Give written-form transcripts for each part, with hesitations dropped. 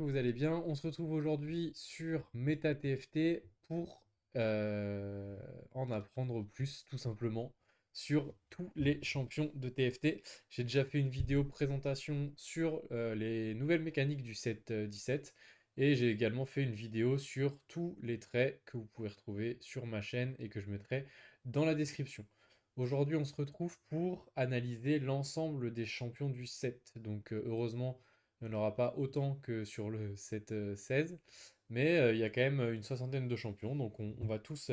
que vous allez bien. On se retrouve aujourd'hui sur MetaTFT pour euh, en apprendre plus, tout simplement, sur tous les champions de TFT. J'ai déjà fait une vidéo présentation sur les nouvelles mécaniques du set 17 et j'ai également fait une vidéo sur tous les traits que vous pouvez retrouver sur ma chaîne et que je mettrai dans la description. Aujourd'hui, on se retrouve pour analyser l'ensemble des champions du set. Donc, heureusement, il n'y en aura pas autant que sur le set 16, mais il y a quand même une soixantaine de champions, donc on va tous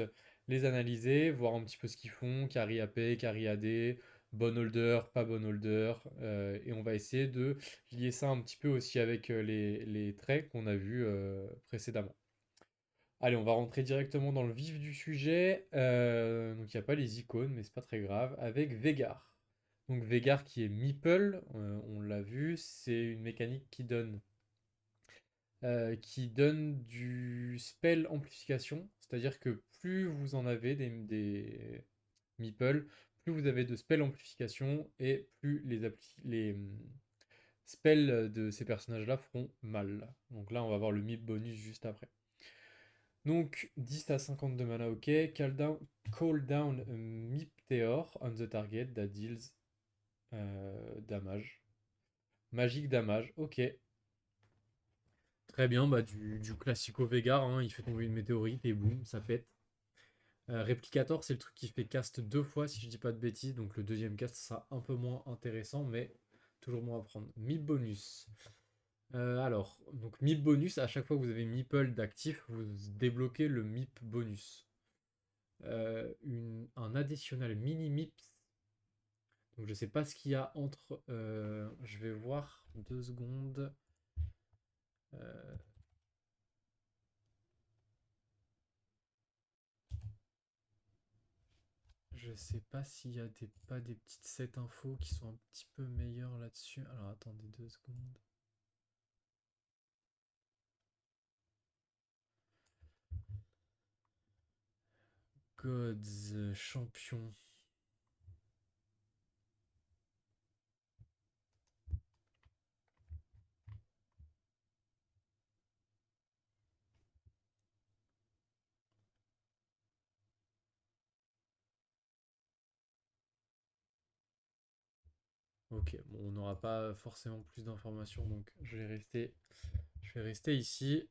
les analyser, voir un petit peu ce qu'ils font, carry AP, carry AD, bon holder, pas bon holder, et on va essayer de lier ça un petit peu aussi avec les traits qu'on a vus précédemment. Allez, on va rentrer directement dans le vif du sujet. Donc il n'y a pas les icônes, mais c'est pas très grave, avec Vegar. Donc Vegar qui est Meeple, on l'a vu, c'est une mécanique qui donne du spell amplification, c'est-à-dire que plus vous en avez des meeples, plus vous avez de spell amplification et plus les spells de ces personnages-là feront mal. Donc là, on va avoir le meep bonus juste après. Donc 10 à 52 mana, ok. Call down a Meteor on the target that deals damage. Magic damage, ok. Très bien, bah du classico Vegar, hein, il fait tomber une météorite et boum, ça pète. Replicator, c'est le truc qui fait cast deux fois, si je dis pas de bêtises, donc le deuxième cast sera un peu moins intéressant, mais toujours bon à prendre. Meep bonus. Alors, donc Meep bonus, à chaque fois que vous avez Meeple d'actif, vous débloquez le Meep bonus. Un additionnel mini Meeps. Donc je sais pas ce qu'il y a entre. Je vais voir 2 secondes. Euh, Je sais pas s'il y a pas des petites set infos qui sont un petit peu meilleures là-dessus. Alors attendez 2 secondes. Gods, champion. Ok, bon, on n'aura pas forcément plus d'informations, donc je vais rester ici.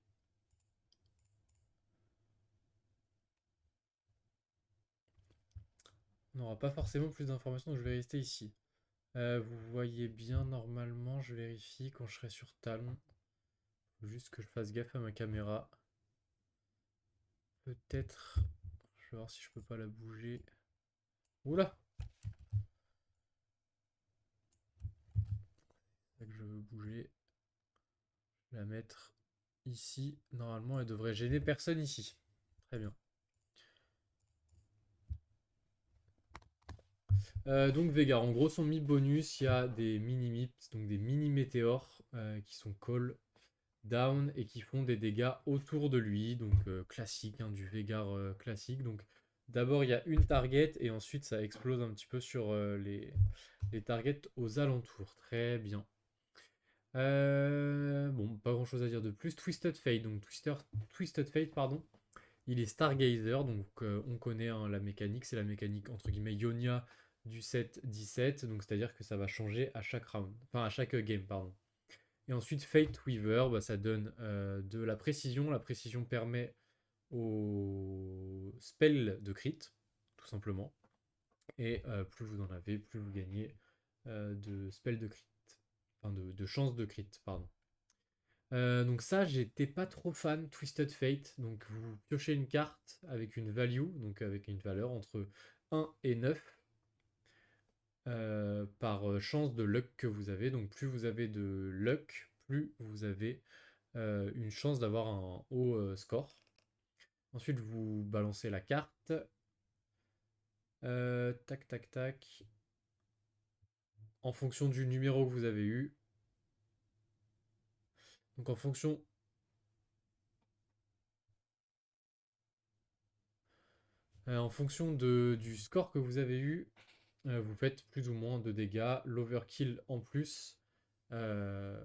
On n'aura pas forcément plus d'informations, donc je vais rester ici. Vous voyez bien normalement, je vérifie quand je serai sur Talon. Faut juste que je fasse gaffe à ma caméra. Peut-être. Je vais voir si je peux pas la bouger. Oula! C'est ça que je veux bouger. Je vais la mettre ici. Normalement, elle devrait gêner personne ici. Très bien. Donc Vega, en gros, son MIP bonus, il y a des mini-MIPs, donc des mini-météores qui sont call down et qui font des dégâts autour de lui. Donc classique, hein, du Vegar classique. Donc d'abord, il y a une target et ensuite, ça explose un petit peu sur les targets aux alentours. Très bien. Bon, pas grand chose à dire de plus. Twisted Fate, donc Twisted Fate, pardon. Il est Stargazer, donc on connaît hein, la mécanique, c'est la mécanique entre guillemets Ionia du set 17, donc c'est-à-dire que ça va changer à chaque round, enfin à chaque game, pardon. Et ensuite Fate Weaver, bah, ça donne de la précision. La précision permet au spell de crit, tout simplement. Et plus vous en avez, plus vous gagnez de spell de crit, enfin de chance de crit, pardon. Donc ça, j'étais pas trop fan Twisted Fate. Donc vous piochez une carte avec une value, donc avec une valeur entre 1 et 9 par chance de luck que vous avez. Donc plus vous avez de luck, plus vous avez une chance d'avoir un haut score. Ensuite, vous balancez la carte. Tac, tac, tac. En fonction du numéro que vous avez eu. Donc en fonction du score que vous avez eu, vous faites plus ou moins de dégâts. L'overkill en plus. euh,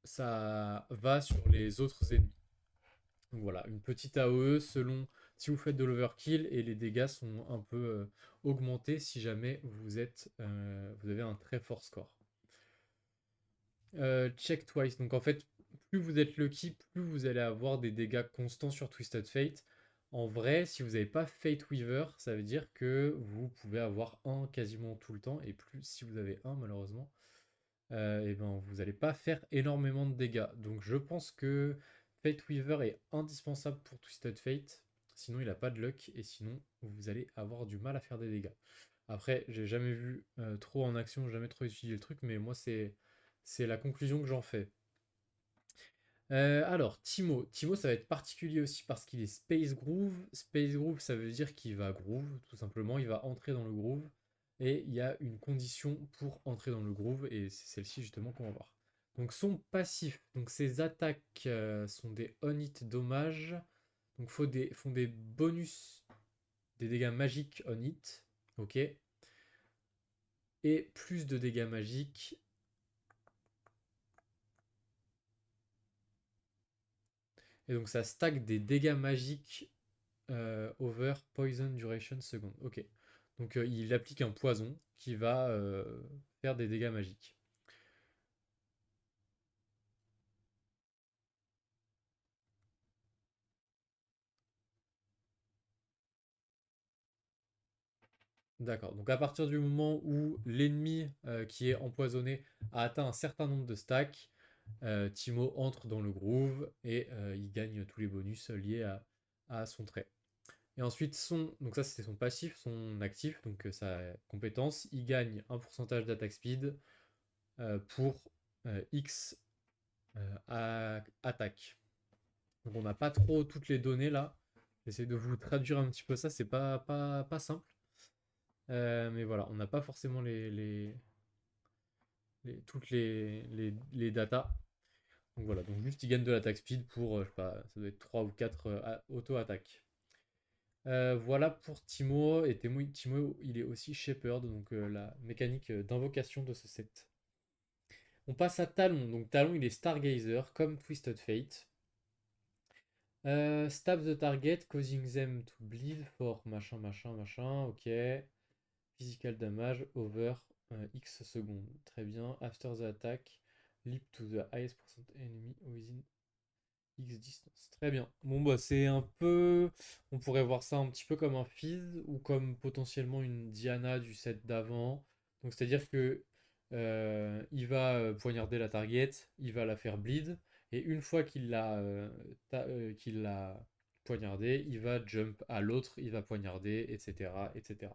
ça va sur les autres ennemis. Donc voilà, une petite AOE selon si vous faites de l'overkill et les dégâts sont un peu augmentés si jamais vous avez un très fort score. Check twice, donc en fait, plus vous êtes lucky, plus vous allez avoir des dégâts constants sur Twisted Fate. En vrai, si vous n'avez pas Fate Weaver, ça veut dire que vous pouvez avoir un quasiment tout le temps, et plus si vous avez un malheureusement, et ben vous n'allez pas faire énormément de dégâts. Donc je pense que Fate Weaver est indispensable pour Twisted Fate, sinon il n'a pas de luck, et sinon vous allez avoir du mal à faire des dégâts. Après, j'ai jamais vu trop en action, jamais trop étudié le truc, mais moi c'est la conclusion que j'en fais. Alors, Timo. Timo, ça va être particulier aussi parce qu'il est Space Groove. Space Groove, ça veut dire qu'il va groove, tout simplement. Il va entrer dans le groove. Et il y a une condition pour entrer dans le groove, et c'est celle-ci justement qu'on va voir. Donc son passif, donc ses attaques sont des on-hit dommages. Donc font des bonus, des dégâts magiques on-hit. Ok. Et plus de dégâts magiques. Et donc ça stack des dégâts magiques over poison duration second. Ok. Donc il applique un poison qui va faire des dégâts magiques. D'accord. Donc à partir du moment où l'ennemi qui est empoisonné a atteint un certain nombre de stacks, Timo entre dans le groove et il gagne tous les bonus liés à son trait. Et ensuite, donc ça c'était son passif, son actif, donc sa compétence, il gagne un pourcentage d'attaque speed pour X attaque. Donc on n'a pas trop toutes les données là. J'essaie de vous traduire un petit peu ça, c'est pas simple. Mais voilà, on n'a pas forcément toutes les datas. Donc voilà, donc juste il gagne de l'attaque speed pour, je sais pas, ça doit être 3 ou 4 auto-attaques. Voilà pour Timo. Et Timo, il est aussi Shepherd, donc la mécanique d'invocation de ce set. On passe à Talon. Donc Talon, il est Stargazer, comme Twisted Fate. Stab the target, causing them to bleed for machin, machin, machin. Ok. Physical damage over X secondes. Très bien. After the attack, leap to the highest percent enemy within X distance. Très bien. Bon, bah, c'est un peu. On pourrait voir ça un petit peu comme un Fizz ou comme potentiellement une Diana du set d'avant. Donc, c'est-à-dire que il va poignarder la target, il va la faire bleed, et une fois qu'il l'a poignardé, il va jump à l'autre, il va poignarder, etc., etc.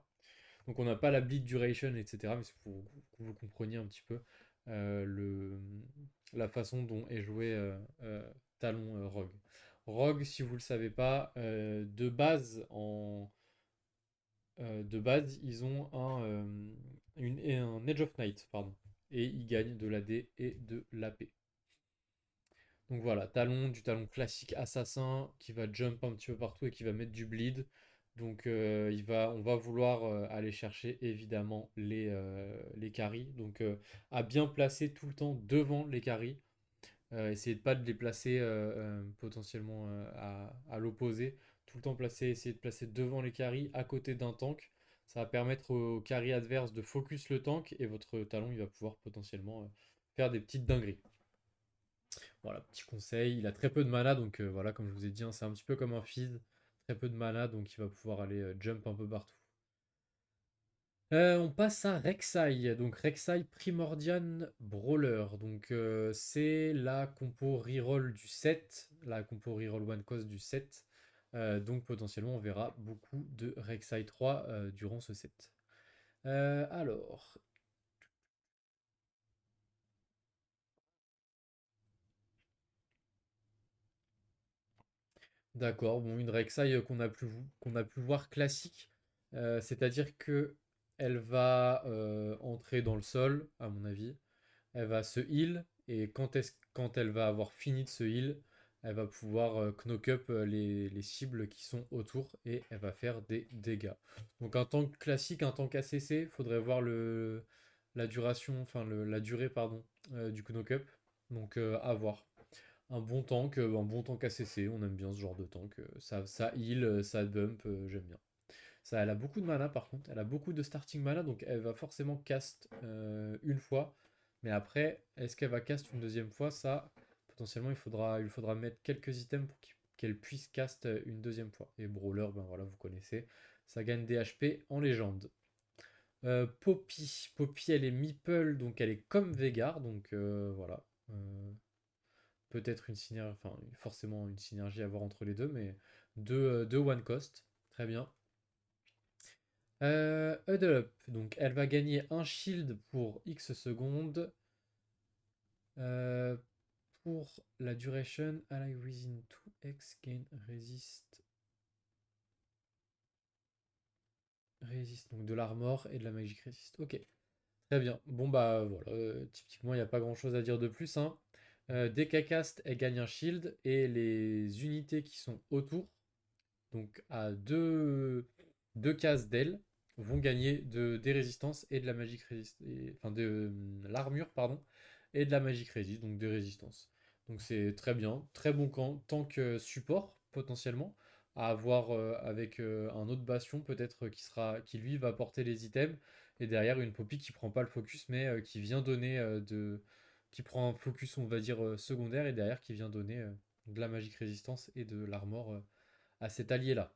Donc, on n'a pas la bleed duration, etc., mais c'est pour que vous compreniez un petit peu euh, le, la façon dont est joué Talon Rogue. Rogue, si vous ne le savez pas, de base, ils ont un Edge of Night, pardon. Et ils gagnent de l'AD et de l'AP. Donc voilà, du talon classique assassin qui va jump un petit peu partout et qui va mettre du bleed. Donc on va vouloir aller chercher évidemment les carries. Donc à bien placer tout le temps devant les carries. Essayez de pas de les placer potentiellement à l'opposé. Tout le temps essayer de placer devant les carries, à côté d'un tank. Ça va permettre au carry adverse de focus le tank et votre talon il va pouvoir potentiellement faire des petites dingueries. Voilà, petit conseil. Il a très peu de mana, donc voilà, comme je vous ai dit, hein, c'est un petit peu comme un Fizz. Très peu de mana, donc il va pouvoir aller jump un peu partout. On passe à Rek'Sai. Donc Rek'Sai Primordial Brawler. Donc c'est la compo reroll du set, la compo reroll one cost du set. Donc potentiellement on verra beaucoup de Rek'Sai 3 durant ce set. Alors, d'accord, bon, une Rek'Sai qu'on a pu voir classique, c'est-à-dire que elle va entrer dans le sol, à mon avis. Elle va se heal, et quand elle va avoir fini de se heal, elle va pouvoir knock up les cibles qui sont autour et elle va faire des dégâts. Donc un tank classique, un tank ACC, faudrait voir la duration, la durée pardon, du knock up. Donc à voir. Un bon tank ACC, on aime bien ce genre de tank. Ça heal, ça bump, j'aime bien. Ça, elle a beaucoup de mana par contre, elle a beaucoup de starting mana, donc elle va forcément cast une fois. Mais après, est-ce qu'elle va cast une deuxième fois? Ça, potentiellement, il lui faudra mettre quelques items pour qu'elle puisse cast une deuxième fois. Et Brawler, ben voilà, vous connaissez, ça gagne des HP en légende. Poppy. Poppy, elle est meeple, donc elle est comme Veigar, donc voilà. Peut-être une synergie, enfin forcément une synergie à voir entre les deux, mais deux one cost. Très bien. Huddle Up, donc elle va gagner un shield pour X secondes. Euh, pour la duration, ally within 2x gain resist, donc de l'armor et de la magic resist. Ok, très bien. Bon bah voilà, typiquement il n'y a pas grand chose à dire de plus, hein. Dès qu'elle cast, elle gagne un shield et les unités qui sont autour, donc à deux cases d'elle, vont gagner des résistances et de la magic résist, enfin de l'armure pardon, et de la magic résist, donc des résistances. Donc c'est très bien, très bon camp, tant que support potentiellement à avoir avec un autre bastion peut-être qui lui va porter les items et derrière une Poppy qui prend pas le focus mais qui vient donner qui prend un focus on va dire secondaire et derrière qui vient donner de la magic résistance et de l'armor à cet allié là.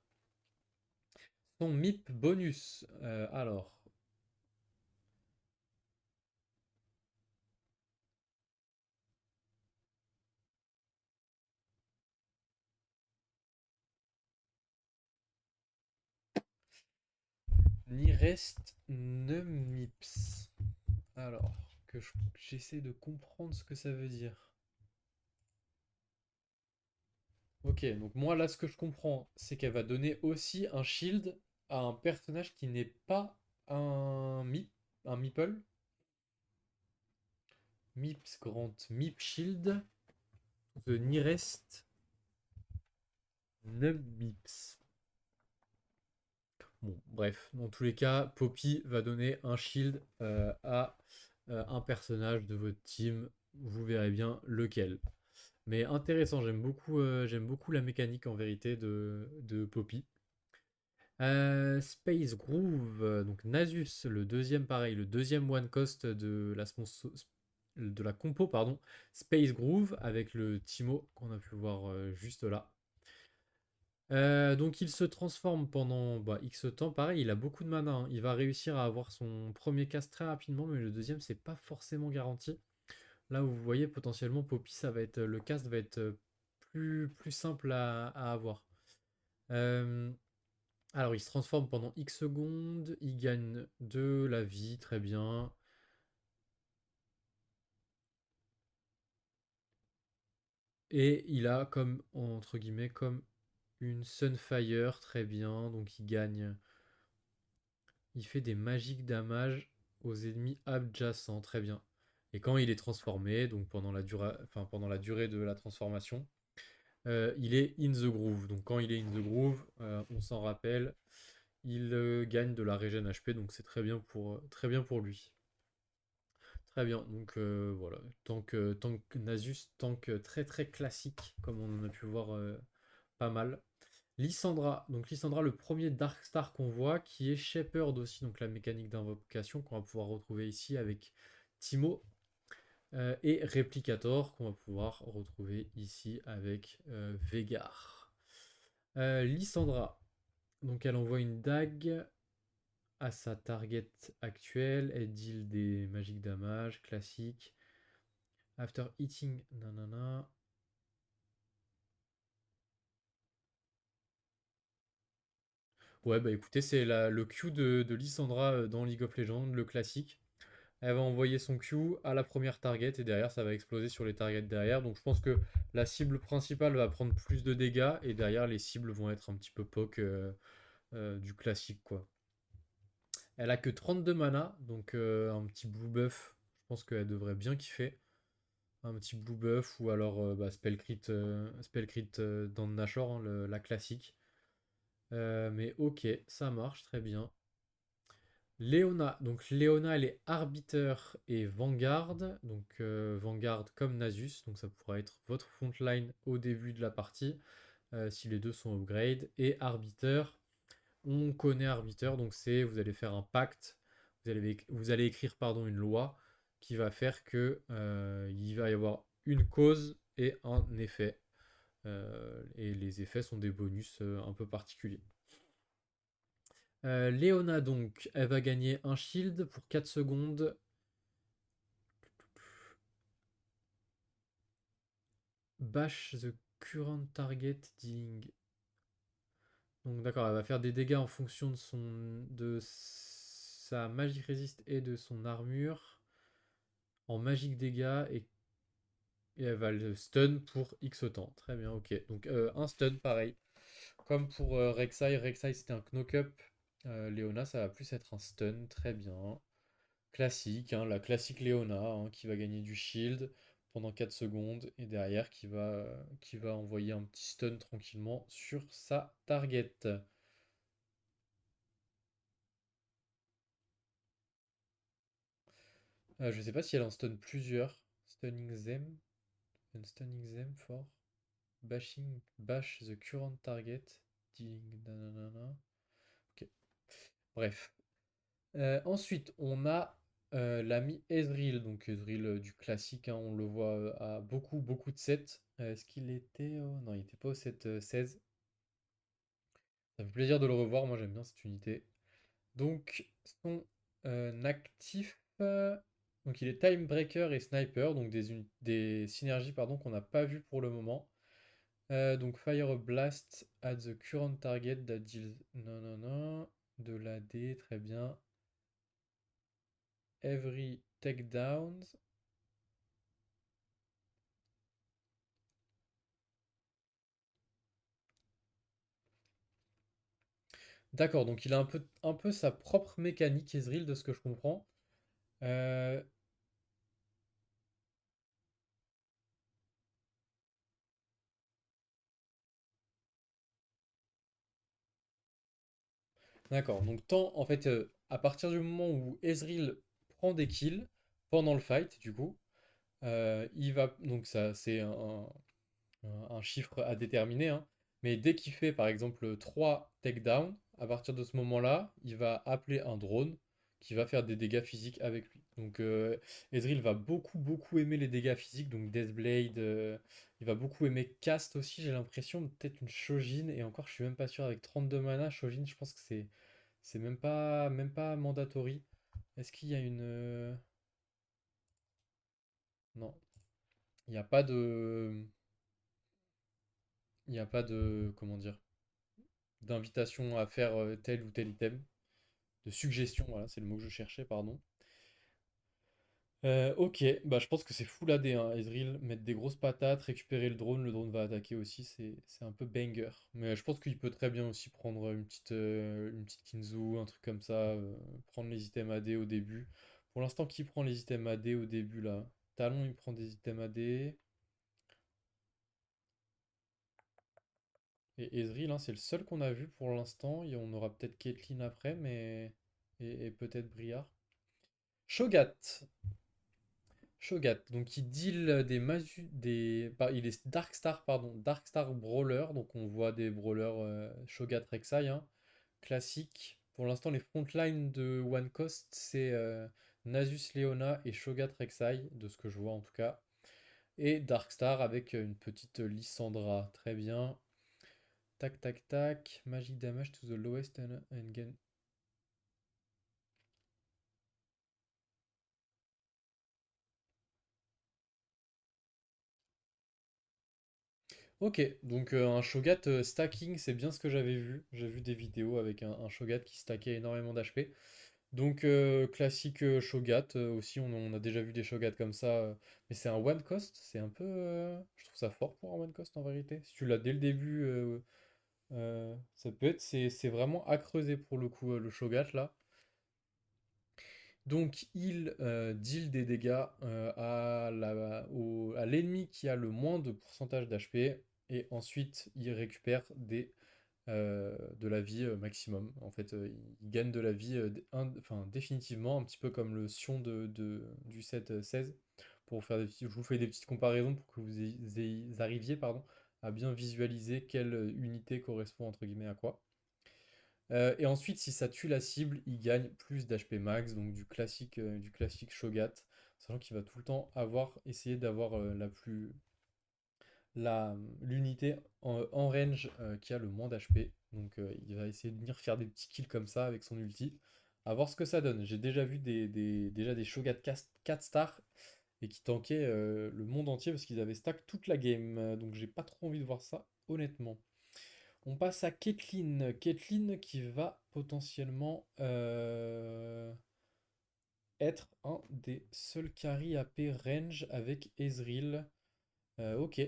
Son MIP bonus. Alors, ni reste ne MIPS. Alors, j'essaie de comprendre ce que ça veut dire. Ok, donc moi là, ce que je comprends, c'est qu'elle va donner aussi un shield à un personnage qui n'est pas un MIP, un Meeple. MIPS grant MIP shield. The nearest ne MIPS. Bon, bref, dans tous les cas, Poppy va donner un shield à un personnage de votre team. Vous verrez bien lequel. Mais intéressant, j'aime beaucoup la mécanique en vérité de Poppy. Space Groove, donc Nasus, le deuxième pareil, le deuxième one cost de la compo, pardon. Space Groove avec le Timo qu'on a pu voir juste là. Donc il se transforme pendant X temps. Pareil, il a beaucoup de mana, hein. Il va réussir à avoir son premier cast très rapidement, mais le deuxième, c'est pas forcément garanti. Là où vous voyez potentiellement Poppy, le cast va être plus simple à avoir. Euh, alors il se transforme pendant X secondes, il gagne de la vie, très bien. Et il a comme, entre guillemets, comme une Sunfire, très bien. Donc il fait des magiques damage aux ennemis adjacents, très bien. Et quand il est transformé, donc pendant la durée de la transformation, il est in the groove. Donc quand il est in the groove, on s'en rappelle, il gagne de la régène HP, donc c'est très bien pour lui. Très bien, donc voilà, tank Nasus, tank très très classique, comme on en a pu voir pas mal. Lysandra, donc Lysandra, le premier Darkstar qu'on voit, qui est Shepherd aussi, donc la mécanique d'invocation qu'on va pouvoir retrouver ici avec Timo, et Replicator qu'on va pouvoir retrouver ici avec Veigar. Lysandra, donc elle envoie une dague à sa target actuelle, elle deal des magic damage classiques. After hitting, nanana. Ouais, bah écoutez, c'est le Q de Lysandra dans League of Legends, le classique. Elle va envoyer son Q à la première target et derrière ça va exploser sur les targets derrière. Donc je pense que la cible principale va prendre plus de dégâts et derrière les cibles vont être un petit peu poke du classique quoi. Elle a que 32 mana, donc un petit blue buff, je pense qu'elle devrait bien kiffer. Un petit blue buff ou alors spell crit dans le Nashor, hein, la classique. Mais ok, ça marche très bien. Léona, donc Léona, elle est Arbiter et Vanguard, donc Vanguard comme Nasus, donc ça pourra être votre frontline au début de la partie, si les deux sont upgrade, et Arbiter, on connaît Arbiter, donc c'est, vous allez faire un pacte, vous allez écrire pardon, une loi qui va faire que il va y avoir une cause et un effet, et les effets sont des bonus un peu particuliers. Léona, donc, elle va gagner un shield pour 4 secondes. Bash the current target dealing. Donc d'accord, elle va faire des dégâts en fonction de sa magic resist et de son armure en magic dégâts et elle va le stun pour X temps. Très bien, ok. Donc un stun pareil. Comme pour Rek'Sai, Rek'Sai c'était un knock-up. Léona, ça va plus être un stun. Très bien. Classique, hein, la classique Léona hein, qui va gagner du shield pendant 4 secondes et derrière qui va envoyer un petit stun tranquillement sur sa target. Je sais pas si elle en stun plusieurs. Stunning them. And stunning them for bashing bash the current target. Dealing nanana. Ok. Bref. Ensuite, on a l'ami Ezreal. Donc Ezreal du classique, hein, on le voit à beaucoup, beaucoup de sets. Est-ce qu'il était non, il était pas au set 16. Ça fait plaisir de le revoir, moi j'aime bien cette unité. Donc, son actif. Donc, il est Timebreaker et Sniper, donc des synergies pardon, qu'on n'a pas vues pour le moment. Donc, Fire Blast at the current target that deals. Non, non, non. De l'AD, très bien. Every takedowns. D'accord, donc il a un peu sa propre mécanique, Ezreal, de ce que je comprends. Euh, d'accord, donc tant, en fait, à partir du moment où Ezreal prend des kills pendant le fight, du coup, il va, donc ça, c'est un chiffre à déterminer, hein, mais dès qu'il fait, par exemple, 3 takedowns, à partir de ce moment-là, il va appeler un drone qui va faire des dégâts physiques avec lui. Donc, Ezreal va beaucoup, beaucoup aimer les dégâts physiques, donc Deathblade, il va beaucoup aimer Cast aussi, j'ai l'impression, peut-être une Shojin, et encore, je suis même pas sûr, avec 32 mana, Shojin, je pense que c'est même pas mandatory. Est-ce qu'il y a une... Non, il n'y a pas de... Il n'y a pas de... Comment dire? D'invitation à faire tel ou tel item. De suggestion, voilà, c'est le mot que je cherchais, pardon. Ok, bah je pense que c'est full AD, hein, Ezreal, mettre des grosses patates, récupérer le drone va attaquer aussi, c'est un peu banger. Mais je pense qu'il peut très bien aussi prendre une petite Kinzu, un truc comme ça, prendre les items AD au début. Pour l'instant, qui prend les items AD au début là? Talon, il prend des items AD. Et Ezreal, hein, c'est le seul qu'on a vu pour l'instant. Et on aura peut-être Caitlyn après, mais. Et peut-être Briard. Shogat. Shogat. Donc il deal il est Darkstar, pardon. Darkstar Brawler. Donc on voit des brawlers Shogat Rek'Sai, hein, classique. Pour l'instant, les frontlines de One Coast, c'est Nasus Leona et Shogat Rek'Sai, de ce que je vois en tout cas. Et Darkstar avec une petite Lissandra. Très bien. Tac, tac, tac. Magic damage to the lowest and gain. Ok, donc un Shogat stacking, c'est bien ce que j'avais vu. J'ai vu des vidéos avec un Shogat qui stackait énormément d'HP. Donc classique Shogat aussi, on a déjà vu des Shogats comme ça. Mais c'est un one cost, c'est un peu... je trouve ça fort pour un one cost en vérité. Si tu l'as dès le début, ça peut être... C'est vraiment à creuser pour le coup, le Shogat là. Donc il deal des dégâts à l'ennemi qui a le moins de pourcentage d'HP et ensuite il récupère des de la vie maximum. En fait, il gagne de la vie enfin, définitivement, un petit peu comme le Sion du set 16. Pour vous faire je vous fais des petites comparaisons pour que arriviez pardon, à bien visualiser quelle unité correspond entre guillemets à quoi. Et ensuite, si ça tue la cible, il gagne plus d'HP max, donc du classique Shogat, sachant qu'il va tout le temps essayer d'avoir l'unité en range qui a le moins d'HP. Donc il va essayer de venir faire des petits kills comme ça avec son ulti. À voir ce que ça donne. J'ai déjà vu déjà des Shogat 4 stars et qui tankaient le monde entier parce qu'ils avaient stack toute la game. Donc j'ai pas trop envie de voir ça, honnêtement. On passe à Caitlyn. Caitlyn qui va potentiellement être un des seuls carry AP range avec Ezreal. Ok.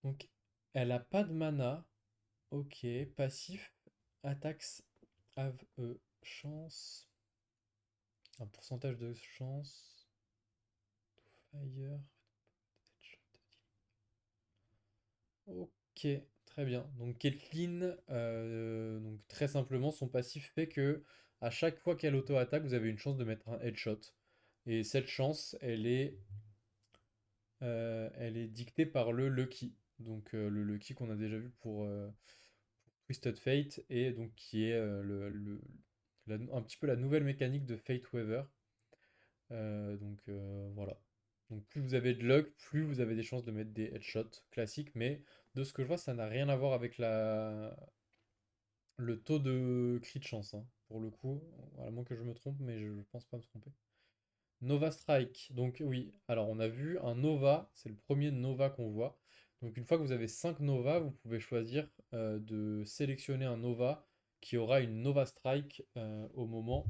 Donc, elle a pas de mana. Ok. Passif. Attacks have a chance. Un pourcentage de chance. Fire. Ok. Très bien. Donc, Caitlyn, donc très simplement, son passif fait que à chaque fois qu'elle auto-attaque, vous avez une chance de mettre un headshot. Et cette chance, elle est dictée par le Lucky. Donc le Lucky qu'on a déjà vu pour Twisted Fate et donc qui est un petit peu la nouvelle mécanique de Fate Weaver. Voilà. Donc plus vous avez de luck, plus vous avez des chances de mettre des headshots classiques, mais de ce que je vois, ça n'a rien à voir avec le taux de crit de chance, hein. Pour le coup, à moins que je me trompe, mais je pense pas me tromper. Nova Strike. Donc oui, alors on a vu un Nova, c'est le premier Nova qu'on voit. Donc une fois que vous avez 5 Nova, vous pouvez choisir de sélectionner un Nova qui aura une Nova Strike au moment.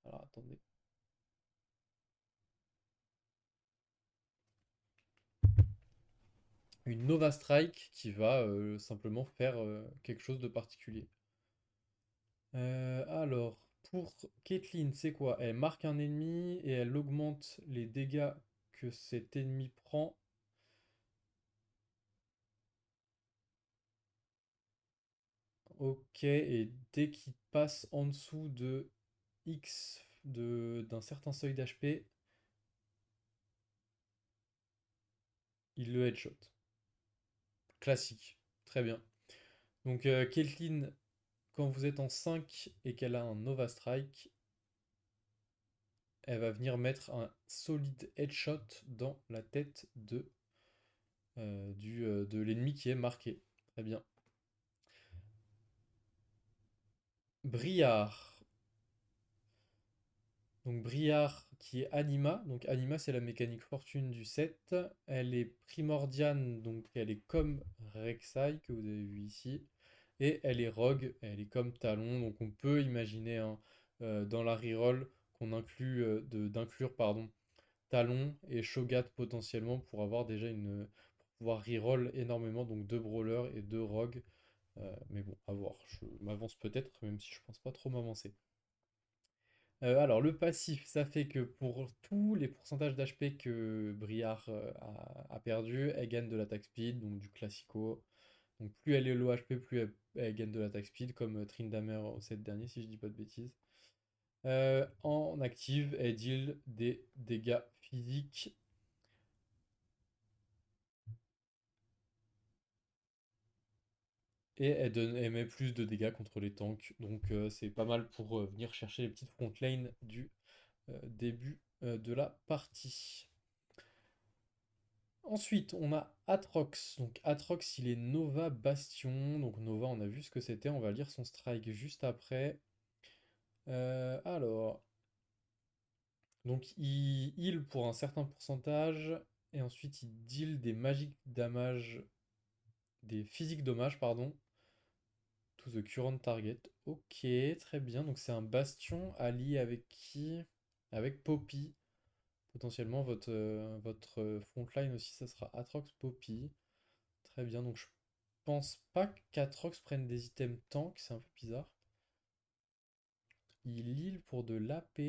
Alors attendez. Une Nova Strike qui va simplement faire quelque chose de particulier. Alors, pour Caitlyn, c'est quoi? Elle marque un ennemi et elle augmente les dégâts que cet ennemi prend. Ok, et dès qu'il passe en dessous de X d'un certain seuil d'HP, il le headshot. Classique. Très bien. Donc Caitlyn, quand vous êtes en 5 et qu'elle a un Nova Strike, elle va venir mettre un solide headshot dans la tête de l'ennemi qui est marqué. Très bien. Briard. Donc Briard qui est Anima. Donc Anima c'est la mécanique fortune du set. Elle est primordiane, donc elle est comme Rek'Sai que vous avez vu ici. Et elle est rogue, elle est comme Talon. Donc on peut imaginer hein, dans la reroll qu'on inclut d'inclure pardon Talon et Shogat potentiellement pour avoir déjà pour pouvoir reroll énormément. Donc deux brawlers et deux rogues. Mais bon, à voir. Je m'avance peut-être, même si je pense pas trop m'avancer. Alors, le passif, ça fait que pour tous les pourcentages d'HP que Briard a perdu, elle gagne de l'attaque speed, donc du classico. Donc, plus elle est low HP, plus elle gagne de l'attaque speed, comme Tryndamere au set dernier, si je dis pas de bêtises. En active, elle deal des dégâts physiques et elle met plus de dégâts contre les tanks. Donc, c'est pas mal pour venir chercher les petites front lane du début de la partie. Ensuite, on a Atrox. Donc Atrox, il est Nova Bastion. Donc Nova, on a vu ce que c'était. On va lire son strike juste après. Alors, donc il heal pour un certain pourcentage. Et ensuite, il deal des magic damage, des physiques dommages, pardon, to the current target. Ok, très bien. Donc c'est un bastion allié avec qui? Avec Poppy. Potentiellement, votre frontline aussi, ça sera Atrox Poppy. Très bien, donc je pense pas qu'Atrox prenne des items tank, c'est un peu bizarre. Il heal pour de l'AP.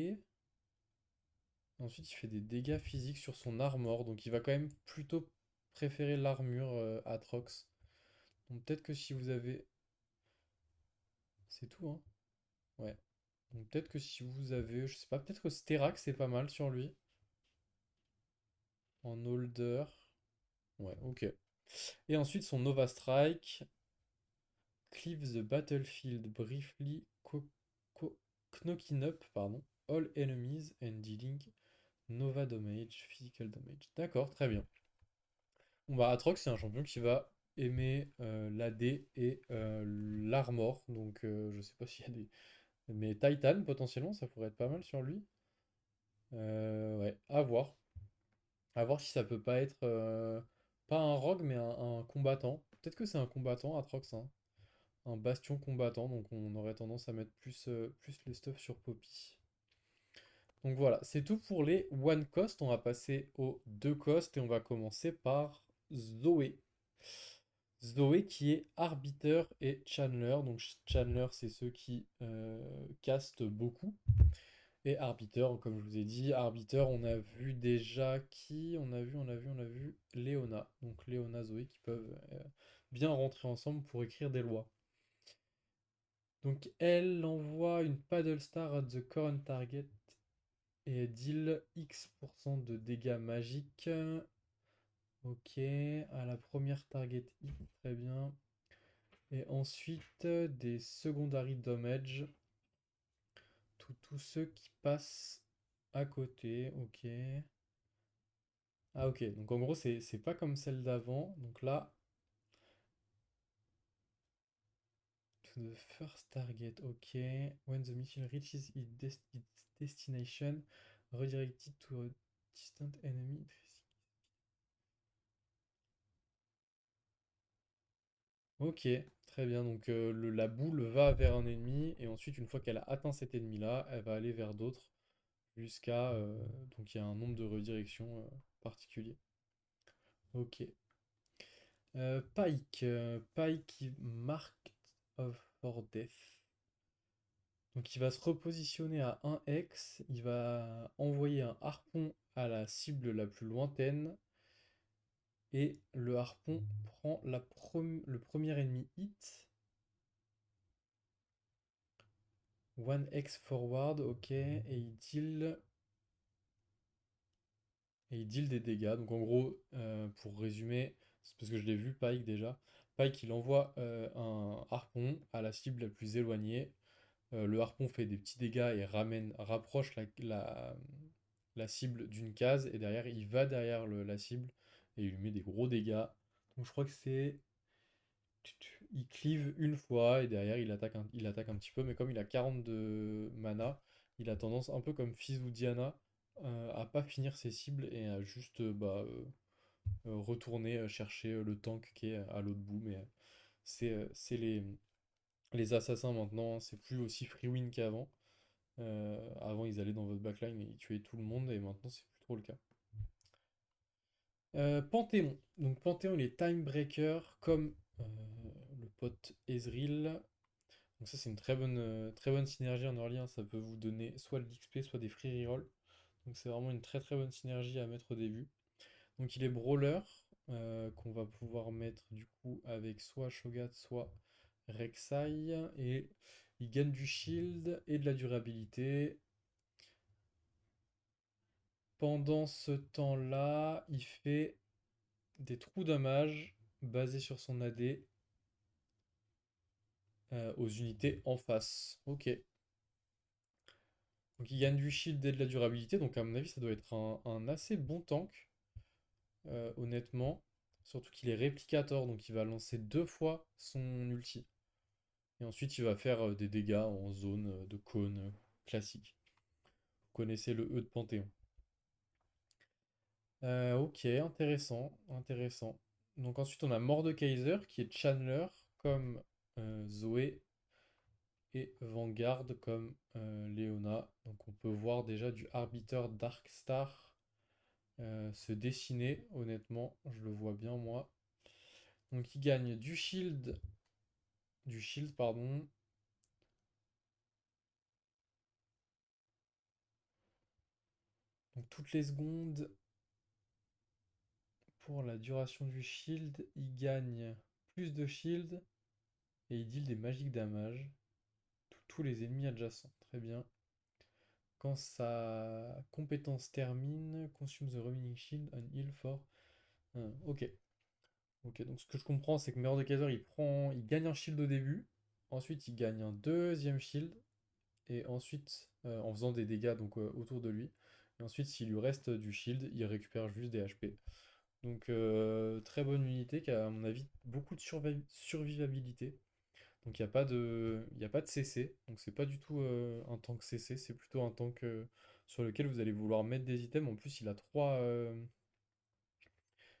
Ensuite, il fait des dégâts physiques sur son armor. Donc, il va quand même plutôt préférer l'armure Atrox. Donc, peut-être que si vous avez C'est tout, hein. Ouais. Donc peut-être que si vous avez, je sais pas, peut-être que Sterak c'est pas mal sur lui. En holder. Ouais, ok. Et ensuite son Nova Strike. Cleave the battlefield briefly, knocking up, pardon, all enemies and dealing Nova damage, physical damage. D'accord, très bien. Bon bah Atrox c'est un champion qui va aimer l'AD et l'armor, donc je sais pas s'il y a des... Mais Titan potentiellement ça pourrait être pas mal sur lui. Ouais, à voir. À voir si ça peut pas être... pas un rogue mais un combattant. Peut-être que c'est un combattant Atrox, hein. Un bastion combattant, donc on aurait tendance à mettre plus le stuff sur Poppy. Donc voilà, c'est tout pour les one cost. On va passer aux deux cost et on va commencer par Zoé. Zoé qui est Arbiter et Chandler. Donc Chandler, c'est ceux qui castent beaucoup. Et Arbiter, comme je vous ai dit, Arbiter, on a vu déjà qui? On a vu Léona. Donc Léona, Zoé qui peuvent bien rentrer ensemble pour écrire des lois. Donc elle envoie une Paddle Star at the current target et deal X% de dégâts magiques. Ok, à la première target hit, très bien. Et ensuite, des secondary damage. Tous ceux qui passent à côté, ok. Ah ok, donc en gros, c'est pas comme celle d'avant. Donc là, to the first target, ok. When the missile reaches its destination, redirected to a distant enemy. Ok, très bien. Donc la boule va vers un ennemi et ensuite, une fois qu'elle a atteint cet ennemi-là, elle va aller vers d'autres jusqu'à... donc il y a un nombre de redirections particulier. Ok. Pike. Pike qui marque of for death. Donc il va se repositionner à 1 hex. Il va envoyer un harpon à la cible la plus lointaine. Et le harpon prend le premier ennemi hit. 1x forward, ok, et il deal des dégâts. Donc en gros, pour résumer, c'est parce que je l'ai vu, Pike déjà. Pike il envoie un harpon à la cible la plus éloignée. Le harpon fait des petits dégâts et rapproche la cible d'une case. Et derrière, il va derrière la cible et il lui met des gros dégâts. Donc je crois que c'est il cleave une fois et derrière il attaque un petit peu, mais comme il a 42 mana, il a tendance, un peu comme Fizz ou Diana, à pas finir ses cibles et à juste retourner chercher le tank qui est à l'autre bout. Mais c'est les assassins maintenant, c'est plus aussi free win qu'avant. Avant ils allaient dans votre backline et ils tuaient tout le monde et maintenant c'est plus trop le cas. Panthéon. Donc Panthéon il est Timebreaker comme le pote Ezreal. Donc ça c'est une très bonne synergie en early, hein. Ça peut vous donner soit de l'XP, soit des free reroll. Donc c'est vraiment une très bonne synergie à mettre au début. Donc il est brawler, qu'on va pouvoir mettre du coup avec soit Shogat, soit Rek'Sai. Et il gagne du shield et de la durabilité. Pendant ce temps-là, il fait des trous damage basés sur son AD aux unités en face. Ok. Donc il gagne du shield et de la durabilité, donc à mon avis ça doit être un assez bon tank, honnêtement. Surtout qu'il est réplicator, donc il va lancer deux fois son ulti. Et ensuite il va faire des dégâts en zone de cône classique. Vous connaissez le E de Panthéon. Ok, intéressant, intéressant. Donc ensuite on a Mordekaiser qui est Chandler comme Zoé et Vanguard comme Leona. Donc on peut voir déjà du Arbiter Darkstar se dessiner, honnêtement, je le vois bien moi. Donc il gagne du shield pardon. Donc toutes les secondes pour la duration du shield, il gagne plus de shield et il deal des magic damage. tous les ennemis adjacents. Très bien. Quand sa compétence termine, consume the remaining shield and heal for. Ok. Ok, donc ce que je comprends, c'est que Mordekaiser, il gagne un shield au début, ensuite il gagne un deuxième shield, et ensuite, en faisant des dégâts donc, autour de lui, et ensuite, s'il lui reste du shield, il récupère juste des HP. Donc, très bonne unité qui a, à mon avis, beaucoup de survivabilité. Donc, il y a pas de CC, donc c'est pas du tout un tank CC, c'est plutôt un tank sur lequel vous allez vouloir mettre des items. En plus, il a 3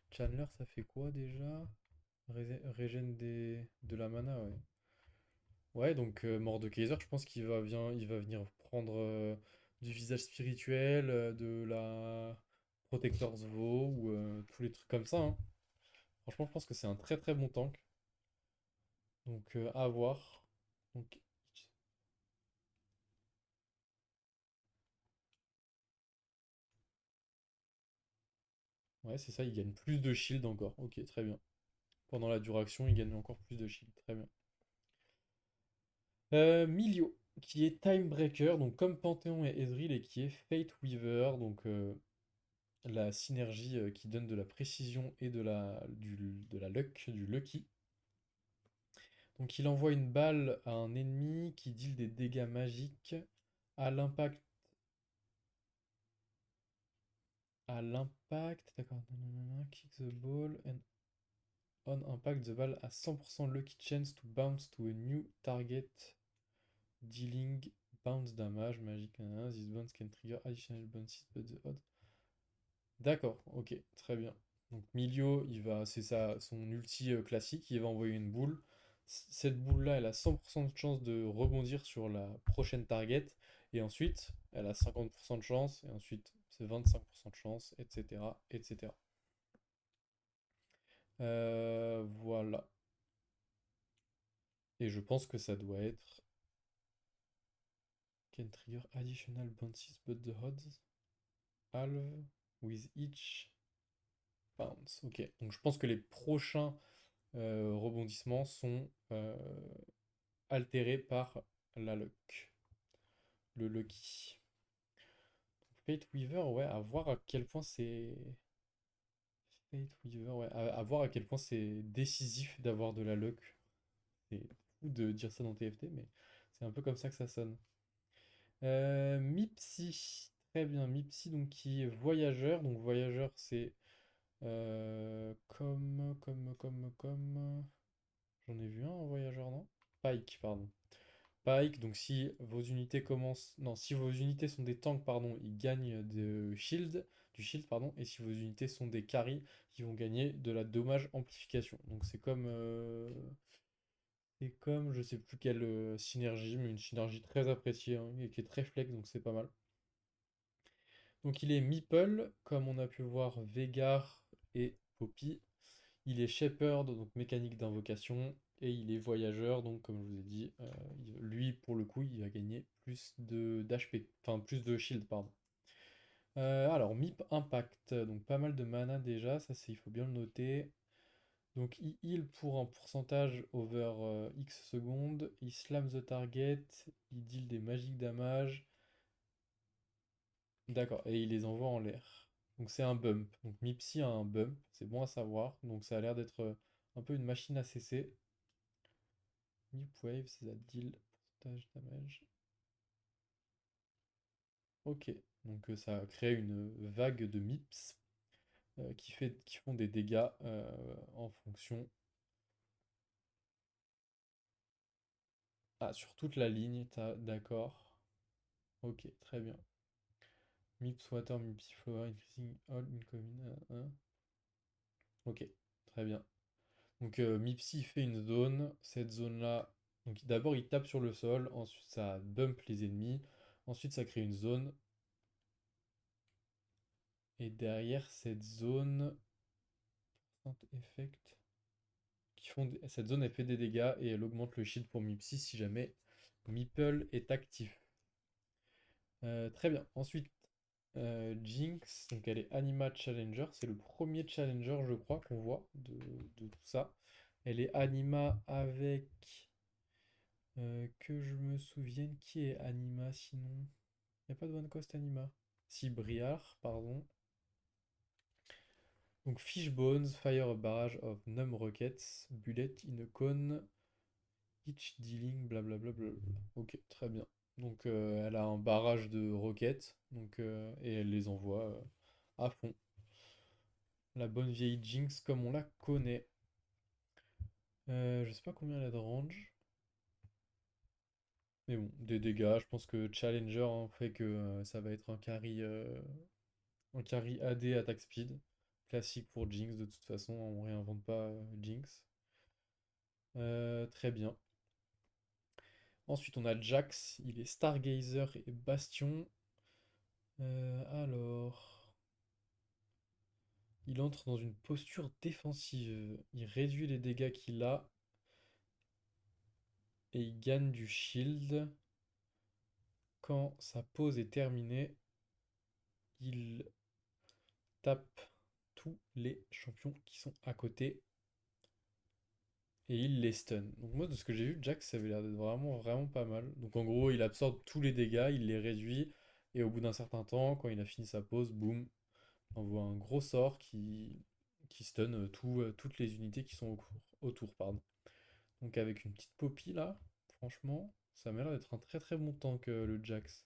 Chandler, ça fait quoi déjà? Régène de la mana, ouais. Ouais, donc Mordekaiser, je pense il va venir prendre du visage spirituel, de la Protector's Vow ou tous les trucs comme ça, hein. Franchement, je pense que c'est un très très bon tank. Donc à voir. Donc, ouais, c'est ça, il gagne plus de shield encore. Ok, très bien. Pendant la duration, il gagne encore plus de shield. Très bien. Milio, qui est Timebreaker, donc comme Panthéon et Ezreal, et qui est Fate Weaver, donc la synergie qui donne de la précision et de la luck, du lucky. Donc il envoie une balle à un ennemi qui deal des dégâts magiques à l'impact. À l'impact, d'accord. Nanana, kick the ball and on impact the ball a 100% lucky chance to bounce to a new target dealing bounce damage magic. Nanana. This bounce can trigger additional bounces but the odds. D'accord, ok, très bien. Donc Milio, c'est ça, son ulti classique, il va envoyer une boule. Cette boule-là, elle a 100% de chance de rebondir sur la prochaine target. Et ensuite, elle a 50% de chance. Et ensuite, c'est 25% de chance, etc. etc. Voilà. Et je pense que ça doit être can trigger additional bounces but the odds halve with each bounce. Ok, donc je pense que les prochains rebondissements sont altérés par la luck, le lucky. Fate Weaver, ouais, à voir à quel point c'est. Fate Weaver, ouais, à voir à quel point c'est décisif d'avoir de la luck. C'est fou de dire ça dans TFT, mais c'est un peu comme ça que ça sonne. Mipsy, très bien, Mipsy, donc qui est voyageur. Donc voyageur, c'est J'en ai vu un en voyageur, non? Pike, pardon. Pike, donc si vos unités commencent. Non, si vos unités sont des tanks, pardon, ils gagnent du shield, pardon, et si vos unités sont des carries, ils vont gagner de la dommage amplification. Donc c'est comme, je sais plus quelle synergie, mais une synergie très appréciée hein, et qui est très flex, donc c'est pas mal. Donc il est Meeple, comme on a pu voir Vegar et Poppy. Il est Shepherd, donc mécanique d'invocation, et il est voyageur, donc comme je vous ai dit, lui pour le coup il va gagner plus de d'HP, enfin plus de shield, pardon. Alors MIP Impact, donc pas mal de mana déjà, ça c'est il faut bien le noter. Donc il heal pour un pourcentage over X secondes, il slam the target, il deal des magic damage, d'accord, et il les envoie en l'air. Donc c'est un bump. Donc Mipsy a un bump, c'est bon à savoir. Donc ça a l'air d'être un peu une machine à CC. Nip Wave, c'est ça deal pourcentage damage. Ok, donc ça crée une vague de Mips qui font des dégâts en fonction. Ah, sur toute la ligne, d'accord. Ok, très bien. Mips Water, Mips Flower, Increasing All Incoming. Ok, très bien. Donc Mipsy fait une zone, cette zone-là, donc d'abord il tape sur le sol, ensuite ça bump les ennemis, ensuite ça crée une zone, et derrière cette zone, effect, cette zone elle fait des dégâts et elle augmente le shield pour Mipsy si jamais Meeple est actif. Très bien. Ensuite, Jinx, donc elle est Anima Challenger, c'est le premier Challenger je crois qu'on voit de tout ça. Elle est Anima avec Que je me souvienne, qui est Anima sinon? Il n'y a pas de One Coast Anima. Si, Briard, pardon. Donc Fishbones, fire a barrage of numb rockets, bullet in a cone, each dealing, blablabla. Ok, très bien. Donc elle a un barrage de roquettes, donc, et elle les envoie à fond. La bonne vieille Jinx comme on la connaît. Je sais pas combien elle a de range. Mais bon, des dégâts, je pense que Challenger hein, fait que ça va être un carry AD attack speed. Classique pour Jinx de toute façon, on réinvente pas Jinx. Très bien. Ensuite, on a Jax, il est Stargazer et Bastion. Alors, il entre dans une posture défensive. Il réduit les dégâts qu'il a et il gagne du shield. Quand sa pause est terminée, il tape tous les champions qui sont à côté et il les stun. Donc moi, de ce que j'ai vu, Jax, ça avait l'air d'être vraiment, vraiment pas mal. Donc en gros, il absorbe tous les dégâts, il les réduit et au bout d'un certain temps, quand il a fini sa pause, boum, envoie un gros sort qui stun toutes les unités qui sont autour, pardon. Donc avec une petite Poppy là, franchement, ça m'a l'air d'être un très très bon tank le Jax.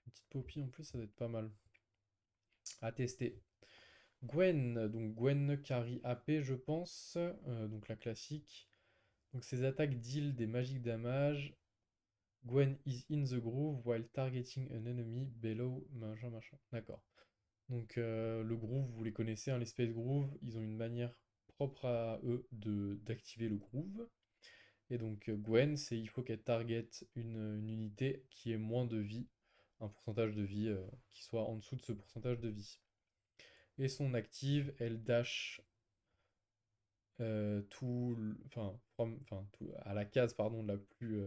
Une petite Poppy en plus, ça doit être pas mal. À tester. Gwen, donc Gwen carry AP je pense, donc la classique. Donc ses attaques deal des magic damage. Gwen is in the groove while targeting an enemy below machin machin. D'accord. Donc le groove, vous les connaissez, hein, les Space Groove, ils ont une manière propre à eux de d'activer le groove. Et donc Gwen, c'est il faut qu'elle target une unité qui ait moins de vie, un pourcentage de vie qui soit en dessous de ce pourcentage de vie. Et son active, elle dash à la case pardon, la plus,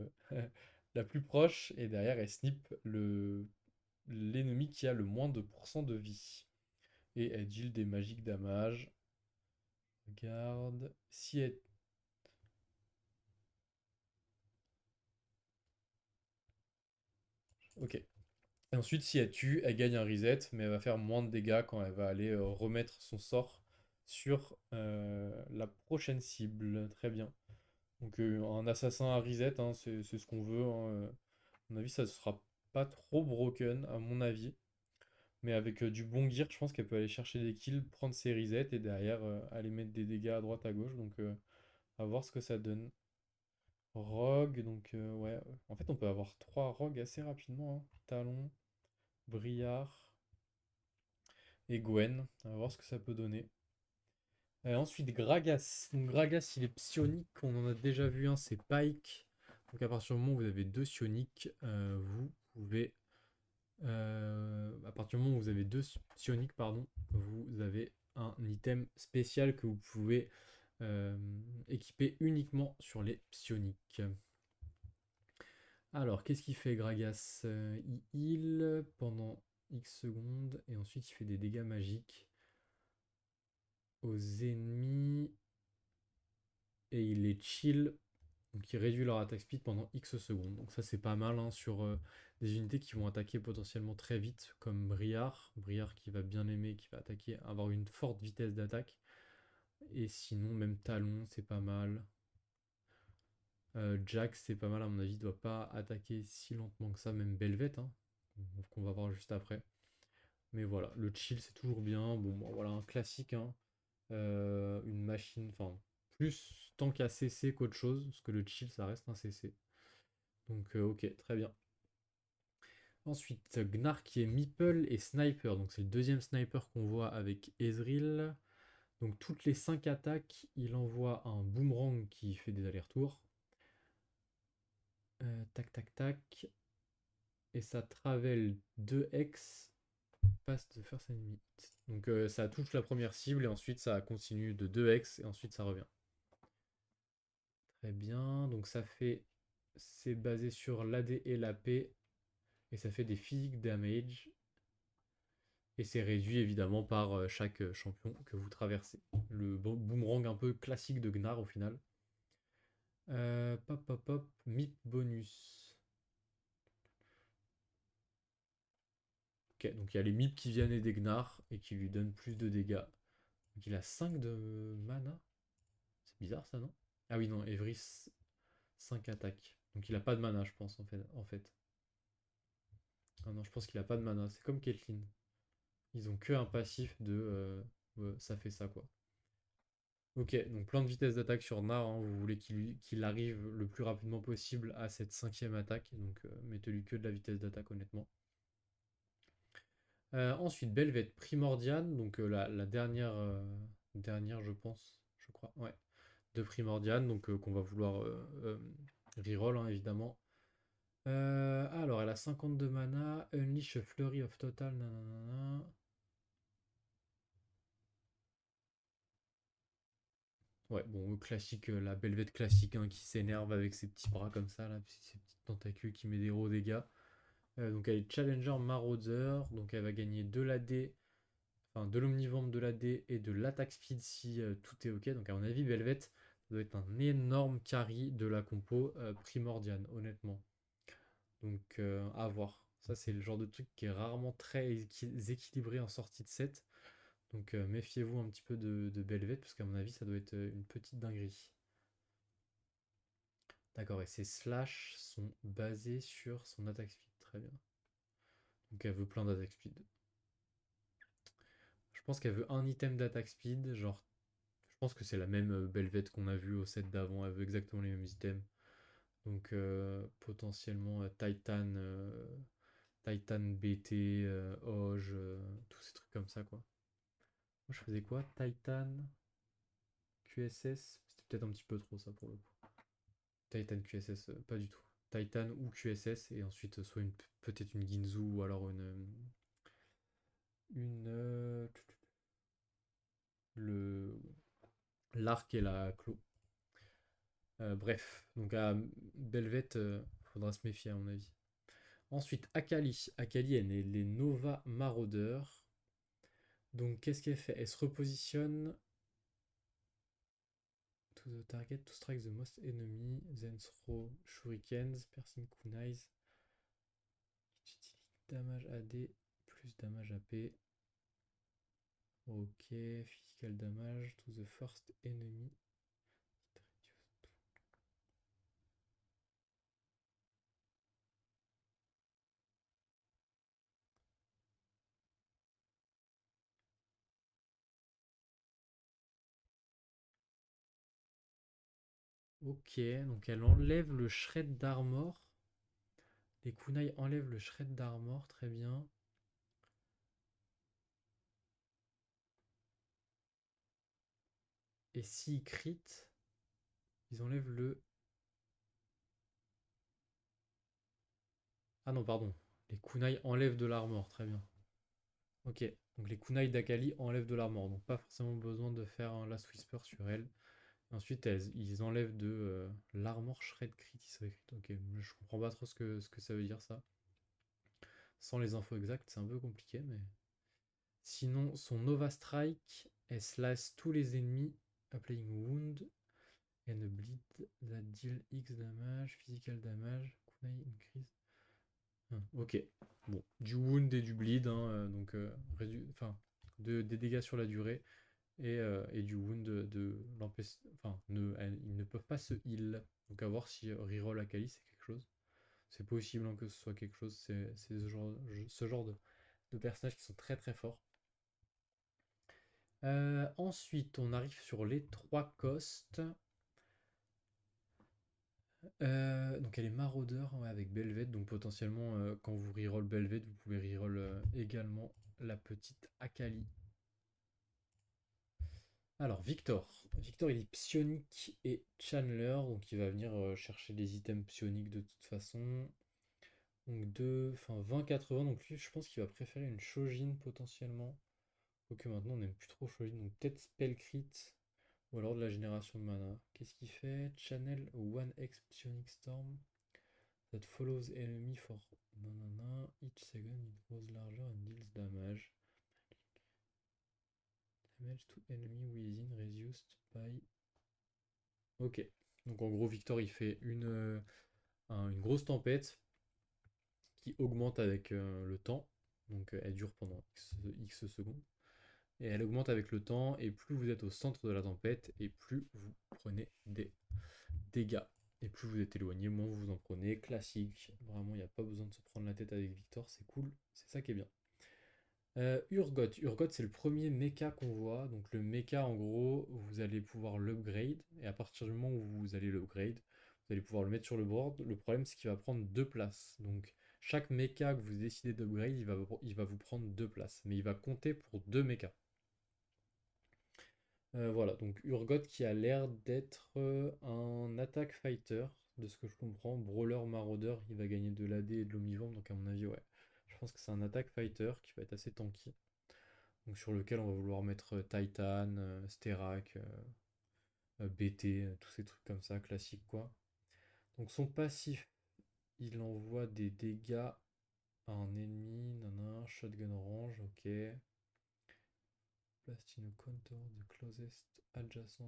la plus proche, et derrière elle snip l'ennemi qui a le moins de pourcent de vie. Et elle deal des magiques damage. Regarde. Si elle. Ok. Et ensuite, si elle tue, elle gagne un reset, mais elle va faire moins de dégâts quand elle va aller remettre son sort sur la prochaine cible. Très bien. Donc un assassin à reset, hein, c'est ce qu'on veut, hein. À mon avis, ça ne sera pas trop broken, à mon avis. Mais avec du bon gear, je pense qu'elle peut aller chercher des kills, prendre ses resets et derrière aller mettre des dégâts à droite à gauche. Donc à voir ce que ça donne. Rogue, donc ouais. En fait, on peut avoir trois rogues assez rapidement, hein. Talon, Briard et Gwen. On va voir ce que ça peut donner. Ensuite, Gragas. Donc, Gragas, il est psionique. On en a déjà vu un, c'est Pike. Donc, à partir du moment où vous avez deux psioniques, vous pouvez. À partir du moment où vous avez deux psioniques, pardon, vous avez un item spécial que vous pouvez équiper uniquement sur les psioniques. Alors, qu'est-ce qu'il fait, Gragas? Il heal pendant X secondes et ensuite il fait des dégâts magiques aux ennemis et il les chill. Donc, il réduit leur attaque speed pendant X secondes. Donc, ça, c'est pas mal hein, sur des unités qui vont attaquer potentiellement très vite, comme Briard. Briard qui va bien aimer, qui va attaquer, avoir une forte vitesse d'attaque. Et sinon, même Talon, c'est pas mal. Jax, c'est pas mal, à mon avis, il doit pas attaquer si lentement que ça, même Belvet, hein, qu'on va voir juste après. Mais voilà, le chill c'est toujours bien. Bon, voilà, un classique, hein. Une machine, enfin, plus tant qu'à CC qu'autre chose, parce que le chill ça reste un CC. Donc, ok, très bien. Ensuite, Gnar qui est Meeple et Sniper. Donc, c'est le deuxième sniper qu'on voit avec Ezreal. Donc, toutes les 5 attaques, il envoie un boomerang qui fait des allers-retours. Tac, tac, tac. Et ça travel 2x passe de faire sa limite. Donc ça touche la première cible et ensuite ça continue de 2x et ensuite ça revient. Très bien, donc ça fait, c'est basé sur l'AD et la P et ça fait des physique damage et c'est réduit évidemment par chaque champion que vous traversez. Le boomerang un peu classique de Gnar au final. Pop, pop, pop, mythe bonus. Ok, donc il y a les MIP qui viennent aider Gnar et qui lui donnent plus de dégâts. Donc il a 5 de mana. C'est bizarre ça, non? Ah oui, non, Evris, 5 attaques. Donc il a pas de mana, je pense, en fait. Ah non, je pense qu'il a pas de mana. C'est comme Caitlyn. Ils ont que un passif de ouais, ça fait ça, quoi. Ok, donc plein de vitesse d'attaque sur Gnar, hein. Vous voulez qu'il arrive le plus rapidement possible à cette cinquième attaque. Donc mettez-lui que de la vitesse d'attaque, honnêtement. Ensuite, Belvet Primordial, donc la dernière, dernière, je pense, je crois, ouais, de Primordial, donc qu'on va vouloir reroll, hein, évidemment. Alors, elle a 52 mana, Unleash a Flurry of Total, nanana. Ouais, bon, classique, la Belvet classique, hein, qui s'énerve avec ses petits bras comme ça, là, ses petites tentacules qui met des gros dégâts. Donc elle est Challenger Marauder, donc elle va gagner de l'AD, enfin de l'omnivamp, de l'AD et de l'attaque speed si tout est ok. Donc à mon avis, Belvet, ça doit être un énorme carry de la compo primordiale, honnêtement. Donc à voir. Ça, c'est le genre de truc qui est rarement très équilibré en sortie de set. Donc méfiez-vous un petit peu de Belvet, parce qu'à mon avis, ça doit être une petite dinguerie. D'accord, et ses slash sont basés sur son attaque speed. Très bien. Donc elle veut plein d'attaque speed. Je pense qu'elle veut un item d'attaque speed, genre. Je pense que c'est la même Belvet qu'on a vu au set d'avant, elle veut exactement les mêmes items. Donc potentiellement Titan BT, Oge, tous ces trucs comme ça, quoi. Moi je faisais quoi? Titan QSS? C'était peut-être un petit peu trop ça pour le coup. Titan QSS, pas du tout. Titan ou QSS et ensuite soit peut-être une Ginzu ou alors une le l'arc et la clo. Bref, donc à Belvet, faudra se méfier à mon avis. Ensuite, Akali. Akali, elle est les Nova Marauders. Donc, qu'est-ce qu'elle fait? Elle se repositionne to the target to strike the most enemy, then throw shurikens, piercing kunais, damage AD plus damage AP. Ok, physical damage to the first enemy. Ok, donc elle enlève le shred d'armor. Les kunai enlèvent le shred d'armor, très bien. Et s'ils crit, ils enlèvent le. Ah non, pardon. Les kunai enlèvent de l'armor, très bien. Ok, donc les kunai d'Akali enlèvent de l'armor, donc pas forcément besoin de faire un Last Whisper sur elle. Ensuite, ils enlèvent de l'armor shred crit, ça écrit. Ok, je comprends pas trop ce que ça veut dire ça. Sans les infos exactes, c'est un peu compliqué, mais. Sinon, son Nova Strike, elle slash tous les ennemis, applying wound, and a bleed that deal X damage, physical damage, kunai increase. Ah, ok, bon, du wound et du bleed, hein, donc enfin, des dégâts sur la durée et du wound de l'empêcher. Enfin, ils ne peuvent pas se heal. Donc à voir si reroll Akali c'est quelque chose. C'est possible, hein, que ce soit quelque chose. C'est ce genre de personnages qui sont très très forts. Ensuite, on arrive sur les 3 costs. Donc elle est maraudeur, ouais, avec Belvet. Donc potentiellement, quand vous reroll Belvet, vous pouvez reroll également la petite Akali. Alors Victor. Victor, il est psionique et Chandler. Donc il va venir chercher des items psioniques de toute façon. Donc enfin 20-80. Donc lui, je pense qu'il va préférer une Shojin potentiellement. Ok, maintenant on n'aime plus trop Shojin. Donc peut-être Spell Crit. Ou alors de la génération de mana. Qu'est-ce qu'il fait? Channel 1x Psionic Storm. That follows enemy for nanana. Each second it grows larger and deals damage. Damage to enemy within reduced by. Ok. Donc en gros, Victor, il fait une grosse tempête qui augmente avec le temps. Donc elle dure pendant X secondes. Et elle augmente avec le temps, et plus vous êtes au centre de la tempête, et plus vous prenez des dégâts. Et plus vous êtes éloigné, moins vous en prenez. Classique. Vraiment, il n'y a pas besoin de se prendre la tête avec Victor, c'est cool. C'est ça qui est bien. Urgot. Urgot, c'est le premier mecha qu'on voit. Donc le mecha, en gros, vous allez pouvoir l'upgrade. Et à partir du moment où vous allez l'upgrade, vous allez pouvoir le mettre sur le board. Le problème, c'est qu'il va prendre deux places. Donc chaque mecha que vous décidez d'upgrade, il va vous prendre deux places. Mais il va compter pour deux mechas. Voilà, donc Urgot qui a l'air d'être un attack fighter, de ce que je comprends. Brawler, maraudeur, il va gagner de l'AD et de l'omnivore, donc à mon avis, ouais. Je pense que c'est un attack fighter qui va être assez tanky. Donc sur lequel on va vouloir mettre Titan, Sterak, BT, tous ces trucs comme ça, classiques quoi. Donc son passif, il envoie des dégâts à un ennemi, nanana, shotgun orange, ok. Plastino counter the closest adjacent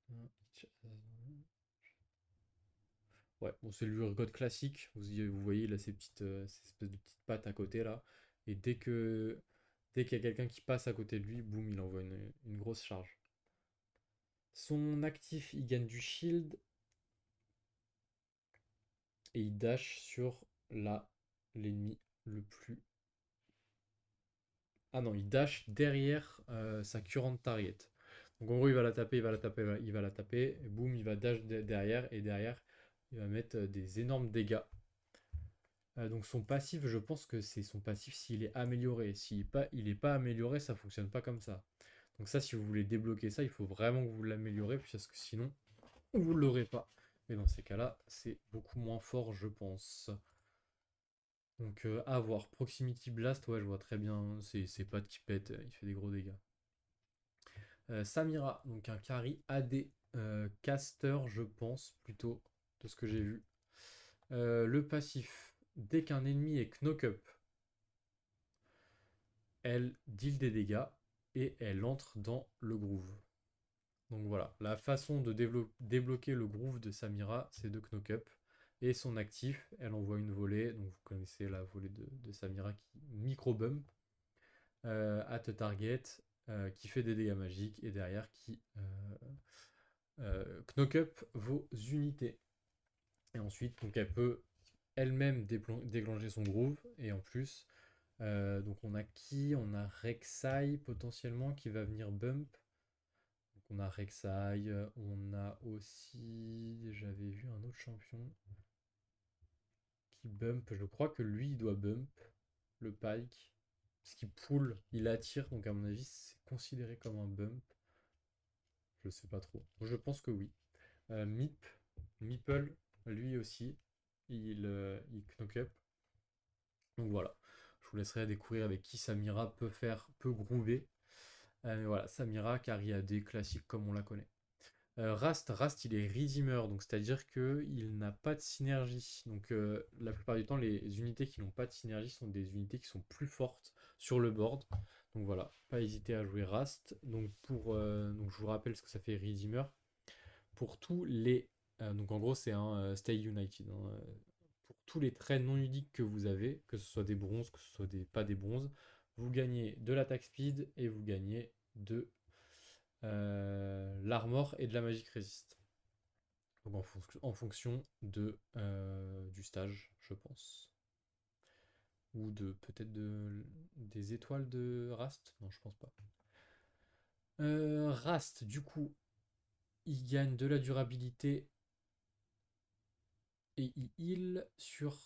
X. Ouais, bon, c'est le Urgot classique. Vous voyez, il a ces espèces de petites pattes à côté là. Et dès qu'il y a quelqu'un qui passe à côté de lui, boum, il envoie une grosse charge. Son actif, il gagne du shield et il dash sur l'ennemi le plus. Ah non, il dash derrière sa current target. Donc en gros, il va la taper, il va la taper, il va la taper, et boum, il va dash derrière, et derrière, il va mettre des énormes dégâts. Donc son passif, je pense que c'est son passif s'il est amélioré. S'il n'est pas amélioré, ça fonctionne pas comme ça. Donc ça, si vous voulez débloquer ça, il faut vraiment que vous l'améliorez, parce que sinon, vous ne l'aurez pas. Mais dans ces cas-là, c'est beaucoup moins fort, je pense. Donc à voir. Proximity Blast, ouais, je vois très bien. C'est pattes qui pètent, il fait des gros dégâts. Samira, donc un carry AD caster, je pense, plutôt, de ce que j'ai vu. Le passif, dès qu'un ennemi est knock-up, elle deal des dégâts et elle entre dans le groove. Donc voilà, la façon de débloquer le groove de Samira, c'est de knock-up. Et son actif, elle envoie une volée, donc vous connaissez la volée de Samira qui micro-bump at target, qui fait des dégâts magiques et derrière qui knock-up vos unités. Et ensuite, donc elle peut elle-même déclencher son groove et en plus, donc on a qui? On a Rek'Sai potentiellement qui va venir bump. Donc on a Rek'Sai, on a aussi, j'avais vu un autre champion qui bump, je crois que lui il doit bump, le Pike, parce qu'il pull, il attire, donc à mon avis c'est considéré comme un bump, je sais pas trop, je pense que oui. Meep, Meeple, lui aussi, il knock up, donc voilà. Je vous laisserai découvrir avec qui Samira peut groover. Mais voilà, Samira, carry AD, classique comme on la connaît. Rast, il est Redeemer, donc c'est-à-dire qu'il n'a pas de synergie. Donc la plupart du temps, les unités qui n'ont pas de synergie sont des unités qui sont plus fortes sur le board. Donc voilà, pas hésiter à jouer Rast. Donc je vous rappelle ce que ça fait Redeemer. Pour tous les... donc en gros, c'est un Stay United, hein. Pour tous les traits non uniques que vous avez, que ce soit des bronzes, que ce soit pas des bronzes, vous gagnez de l'attaque speed et vous gagnez de l'armor et de la magic resist. Donc en fonction du stage, je pense. Ou peut-être des étoiles de Rast. Non, je pense pas. Rast, du coup, il gagne de la durabilité et il heal sur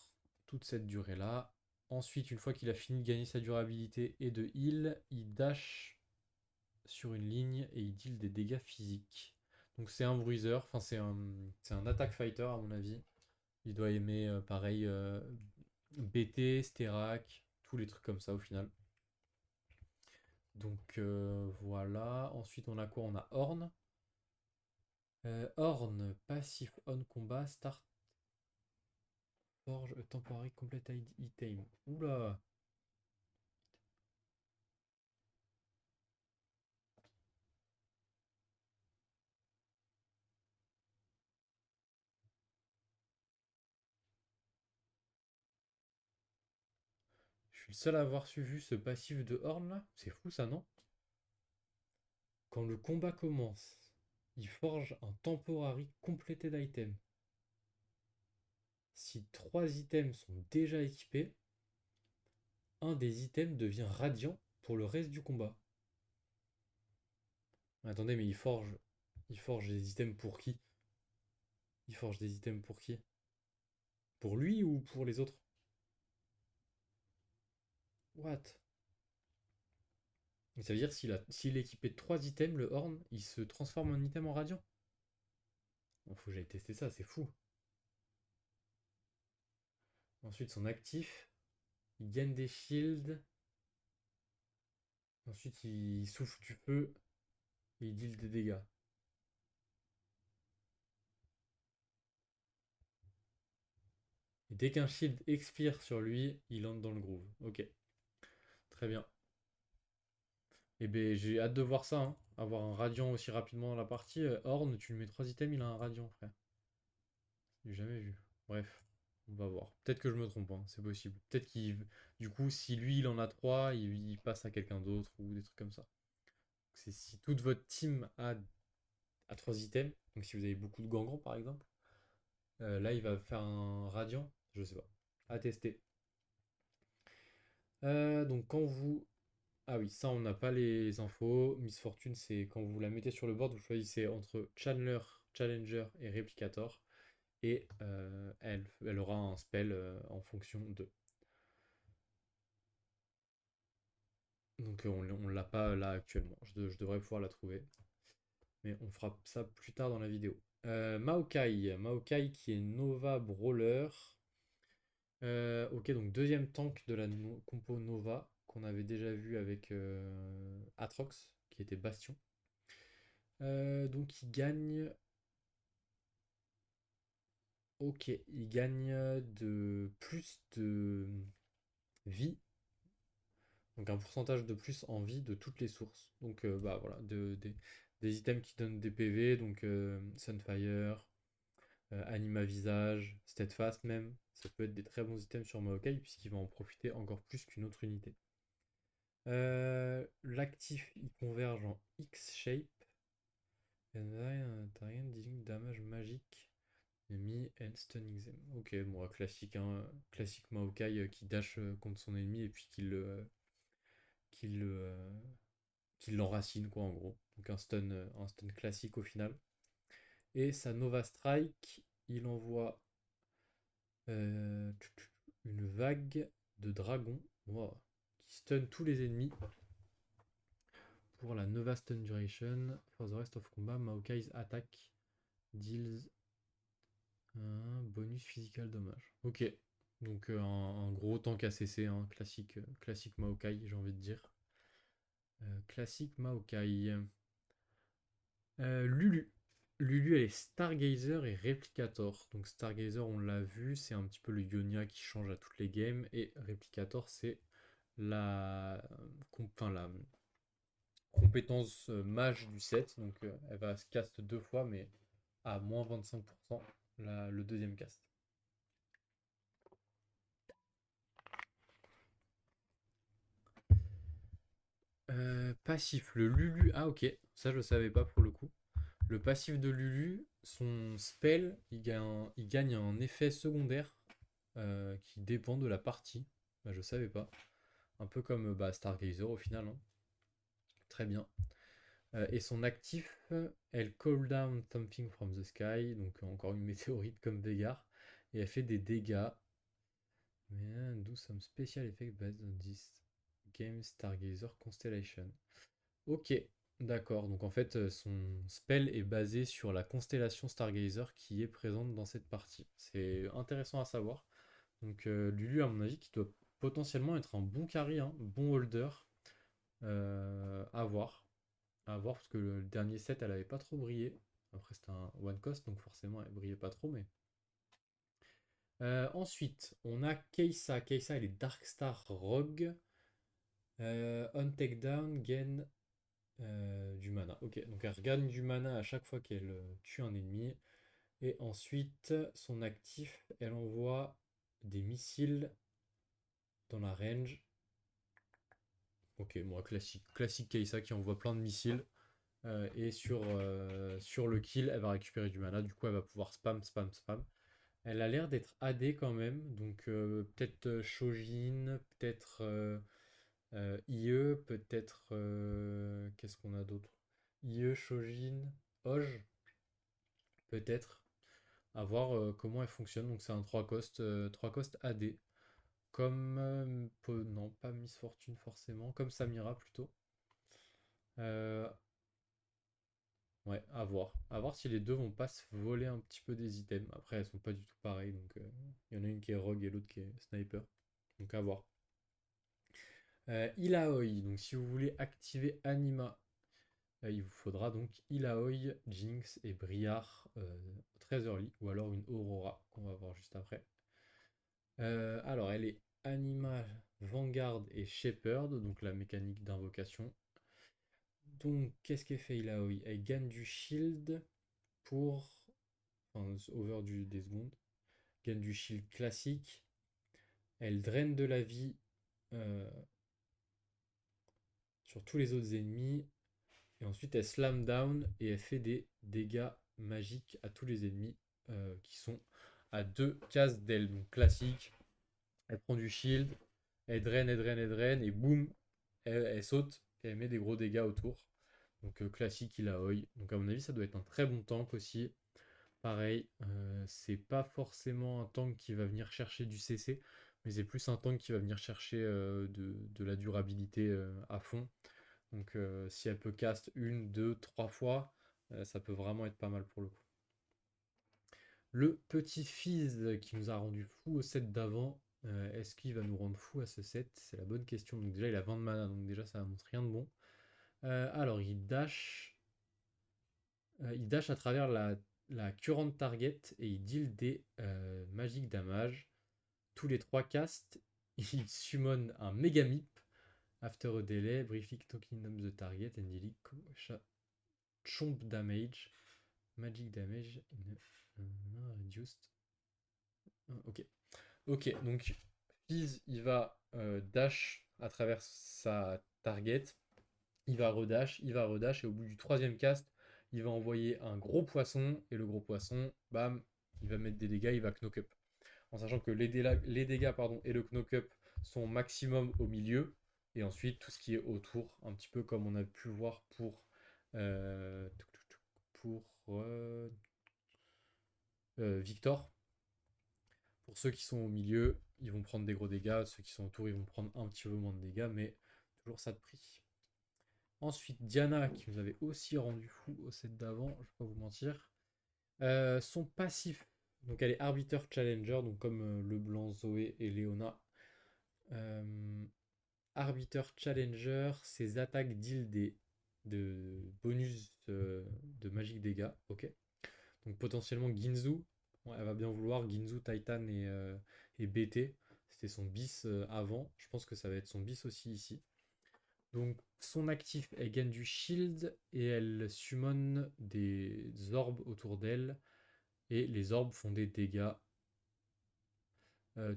toute cette durée-là. Ensuite, une fois qu'il a fini de gagner sa durabilité et de heal, il dash sur une ligne et il deal des dégâts physiques. Donc c'est un bruiser, enfin c'est un attack fighter à mon avis. Il doit aimer pareil BT, Sterak, tous les trucs comme ça au final. Donc voilà. Ensuite on a quoi? On a Horn. Horn, passif on combat, start forge temporary complete item. Oula! suis le seul à avoir suivi ce passif de Horn là. C'est fou ça, non? Quand le combat commence, il forge un temporary completed item. Si 3 items sont déjà équipés, un des items devient radiant pour le reste du combat. Attendez, mais il forge des items pour qui? Il forge des items pour qui? Pour lui ou pour les autres? What? Ça veut dire s'il est équipé de 3 items, le Horn, il se transforme en item en radiant? Bon, faut que j'aille tester ça, c'est fou. Ensuite, son actif, il gagne des shields. Ensuite, il souffle du feu et il deal des dégâts. Et dès qu'un shield expire sur lui, il entre dans le groove. Ok, très bien. Et ben j'ai hâte de voir ça, hein. Avoir un radiant aussi rapidement dans la partie. Horn, tu lui mets 3 items, il a un radiant, frère. J'ai jamais vu. Bref, on va voir. Peut-être que je me trompe, hein, c'est possible. Peut-être qu'il. Du coup, si lui il en a 3, il passe à quelqu'un d'autre ou des trucs comme ça. C'est si toute votre team a 3 items, donc si vous avez beaucoup de gangans par exemple, là il va faire un radiant, je sais pas. À tester. Donc quand vous. Ah oui, ça on n'a pas les infos. Miss Fortune, c'est quand vous la mettez sur le board, vous choisissez entre Chandler, Challenger et Replicator. Et elle aura un spell en fonction de. Donc on l'a pas là actuellement. Je devrais pouvoir la trouver. Mais on fera ça plus tard dans la vidéo. Maokai. Maokai qui est Nova Brawler. Ok, donc deuxième tank de la compo Nova qu'on avait déjà vu avec Atrox, qui était Bastion. Donc il gagne. Ok, il gagne de plus de vie. Donc un pourcentage de plus en vie de toutes les sources. Donc bah voilà, des items qui donnent des PV, donc Sunfire, Anima Visage, Steadfast même. Ça peut être des très bons items sur Maokai puisqu'il va en profiter encore plus qu'une autre unité. L'actif il converge en X-Shape. Target dealing damage magique. Enemy and stunning them. Ok, bon, classique, hein, classique Maokai qui dash contre son ennemi et puis qui le, qui l'enracine, quoi, en gros. Donc un stun classique au final. Et sa Nova Strike, il envoie euh, une vague de dragons wow, qui stun tous les ennemis. Pour la Nova Stun Duration, for the rest of combat, Maokai's attack deals un bonus physical dommage. Ok, donc un gros tank ACC, hein, classique, classique Maokai, j'ai envie de dire. Classique Maokai. Lulu. Lulu, elle est Stargazer et Replicator. Donc Stargazer, on l'a vu, c'est un petit peu le Ionia qui change à toutes les games. Et Replicator, c'est la compétence mage du set. Donc elle va se cast 2 fois, mais à moins 25% le deuxième cast. Passif, le Lulu. Ah ok, ça je savais pas pour le coup. Le passif de Lulu, son spell, il gagne un effet secondaire qui dépend de la partie. Bah, je savais pas. Un peu comme bah, Stargazer au final, hein. Très bien. Et son actif, elle call down something from the sky. Donc encore une météorite comme Vegar. Et elle fait des dégâts. Mais do some special effect based on this game Stargazer Constellation. Ok, d'accord. Donc en fait, son spell est basé sur la constellation Stargazer qui est présente dans cette partie. C'est intéressant à savoir. Donc Lulu, à mon avis, qui doit potentiellement être un bon carry, hein, bon holder. À voir. À voir, parce que le dernier set, elle avait pas trop brillé. Après, c'était un one cost, donc forcément, elle brillait pas trop. Mais ensuite, on a Keisa. Keisa, elle est Darkstar Rogue. On takedown, gain du mana. Ok, donc elle regagne du mana à chaque fois qu'elle tue un ennemi. Et ensuite, son actif, elle envoie des missiles dans la range. Ok, moi, classique. Classique Kai'Sa qui envoie plein de missiles. Et sur le kill, elle va récupérer du mana. Du coup, elle va pouvoir spam, spam, spam. Elle a l'air d'être AD quand même. Donc, peut-être Shojin, peut-être IE, peut-être. Qu'est-ce qu'on a d'autre? IE, Shojin, Oj, peut-être. À voir comment elle fonctionne. Donc, c'est un 3 cost AD. Comme. Non, pas Miss Fortune forcément. Comme Samira plutôt. Euh, Ouais, à voir. À voir si les deux vont pas se voler un petit peu des items. Après, elles sont pas du tout pareilles. Donc, il y en a une qui est rogue et l'autre qui est sniper. Donc, à voir. Ilaoi. Donc, si vous voulez activer Anima, il vous faudra donc Ilaoi, Jinx et Briar très early. Ou alors une Aurora qu'on va voir juste après. Alors, elle est Anima, Vanguard et Shepherd. Donc, la mécanique d'invocation. Donc, qu'est-ce qu'elle fait Ilaoi? Elle gagne du shield pour. Enfin, over des secondes. Gagne du shield classique. Elle draine de la vie euh, sur tous les autres ennemis. Et ensuite, elle slam down et elle fait des dégâts magiques à tous les ennemis qui sont à 2 cases d'elle. Donc classique. Elle prend du shield. Elle draine, elle draine, elle draine. Et boum, elle saute et elle met des gros dégâts autour. Donc classique, il a oi. Donc à mon avis, ça doit être un très bon tank aussi. Pareil, c'est pas forcément un tank qui va venir chercher du CC, mais c'est plus un tank qui va venir chercher de la durabilité à fond. Donc si elle peut cast une, deux, trois fois, ça peut vraiment être pas mal pour le coup. Le petit Fizz qui nous a rendu fou au set d'avant, est-ce qu'il va nous rendre fou à ce set? C'est la bonne question. Donc déjà il a 20 de mana, donc déjà ça montre rien de bon. Alors il dash à travers la current target et il deal des magic damage. Tous les 3 casts, il summon un Megamip. After a delay, briefly talking on the target and dealing chomp damage. Magic damage reduced. Ok. Ok, donc Fizz, il va dash à travers sa target. Il va redash, et au bout du troisième cast, il va envoyer un gros poisson, et le gros poisson, bam, il va mettre des dégâts, il va knock up. En sachant que les dégâts pardon, et le knock up sont maximum au milieu, et ensuite tout ce qui est autour, un petit peu comme on a pu voir euh, pour Victor. Pour ceux qui sont au milieu, ils vont prendre des gros dégâts, ceux qui sont autour, ils vont prendre un petit peu moins de dégâts, mais toujours ça de prix. Ensuite, Diana, qui nous avait aussi rendu fou au set d'avant, je ne vais pas vous mentir. Son passif, donc elle est Arbiter Challenger, donc comme Leblanc, Zoé et Léona. Arbiter Challenger, ses attaques deal de bonus de magique dégâts. Ok. Donc potentiellement Ginzu, ouais, elle va bien vouloir Ginzu, Titan et BT. C'était son bis avant. Je pense que ça va être son bis aussi ici. Donc son actif, elle gagne du shield et elle summon des orbes autour d'elle. Et les orbes font des dégâts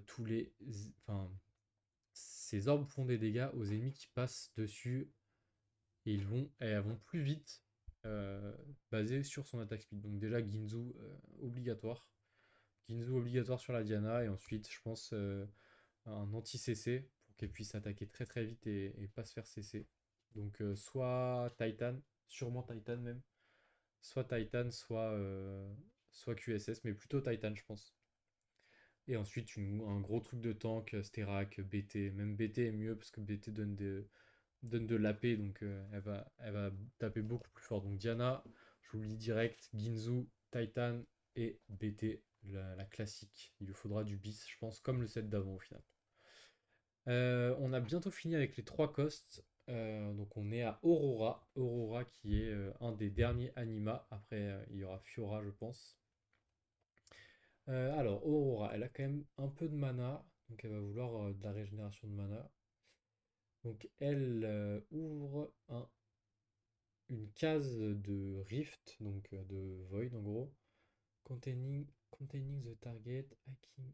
tous les. Enfin, ces orbes font des dégâts aux ennemis qui passent dessus et elles vont plus vite euh, basé sur son attaque speed. Donc déjà Ginzu obligatoire. Ginzu obligatoire sur la Diana et ensuite je pense un anti-CC pour qu'elle puisse attaquer très très vite et pas se faire CC. Donc soit Titan, sûrement Titan même, soit Titan, soit QSS, mais plutôt Titan je pense. Et ensuite un gros truc de tank, Sterak, BT, même BT est mieux parce que BT donne de l'AP, donc elle va taper beaucoup plus fort. Donc Diana, je vous le dis direct, Ginzu, Titan et BT, la classique. Il lui faudra du bis, je pense, comme le set d'avant au final. On a bientôt fini avec les 3 costs. Donc on est à Aurora. Aurora qui est un des derniers anima. Après, il y aura Fiora, je pense. Alors, Aurora, elle a quand même un peu de mana. Donc elle va vouloir de la régénération de mana. Donc elle ouvre une case de Rift, donc de Void en gros, containing the target, hacking.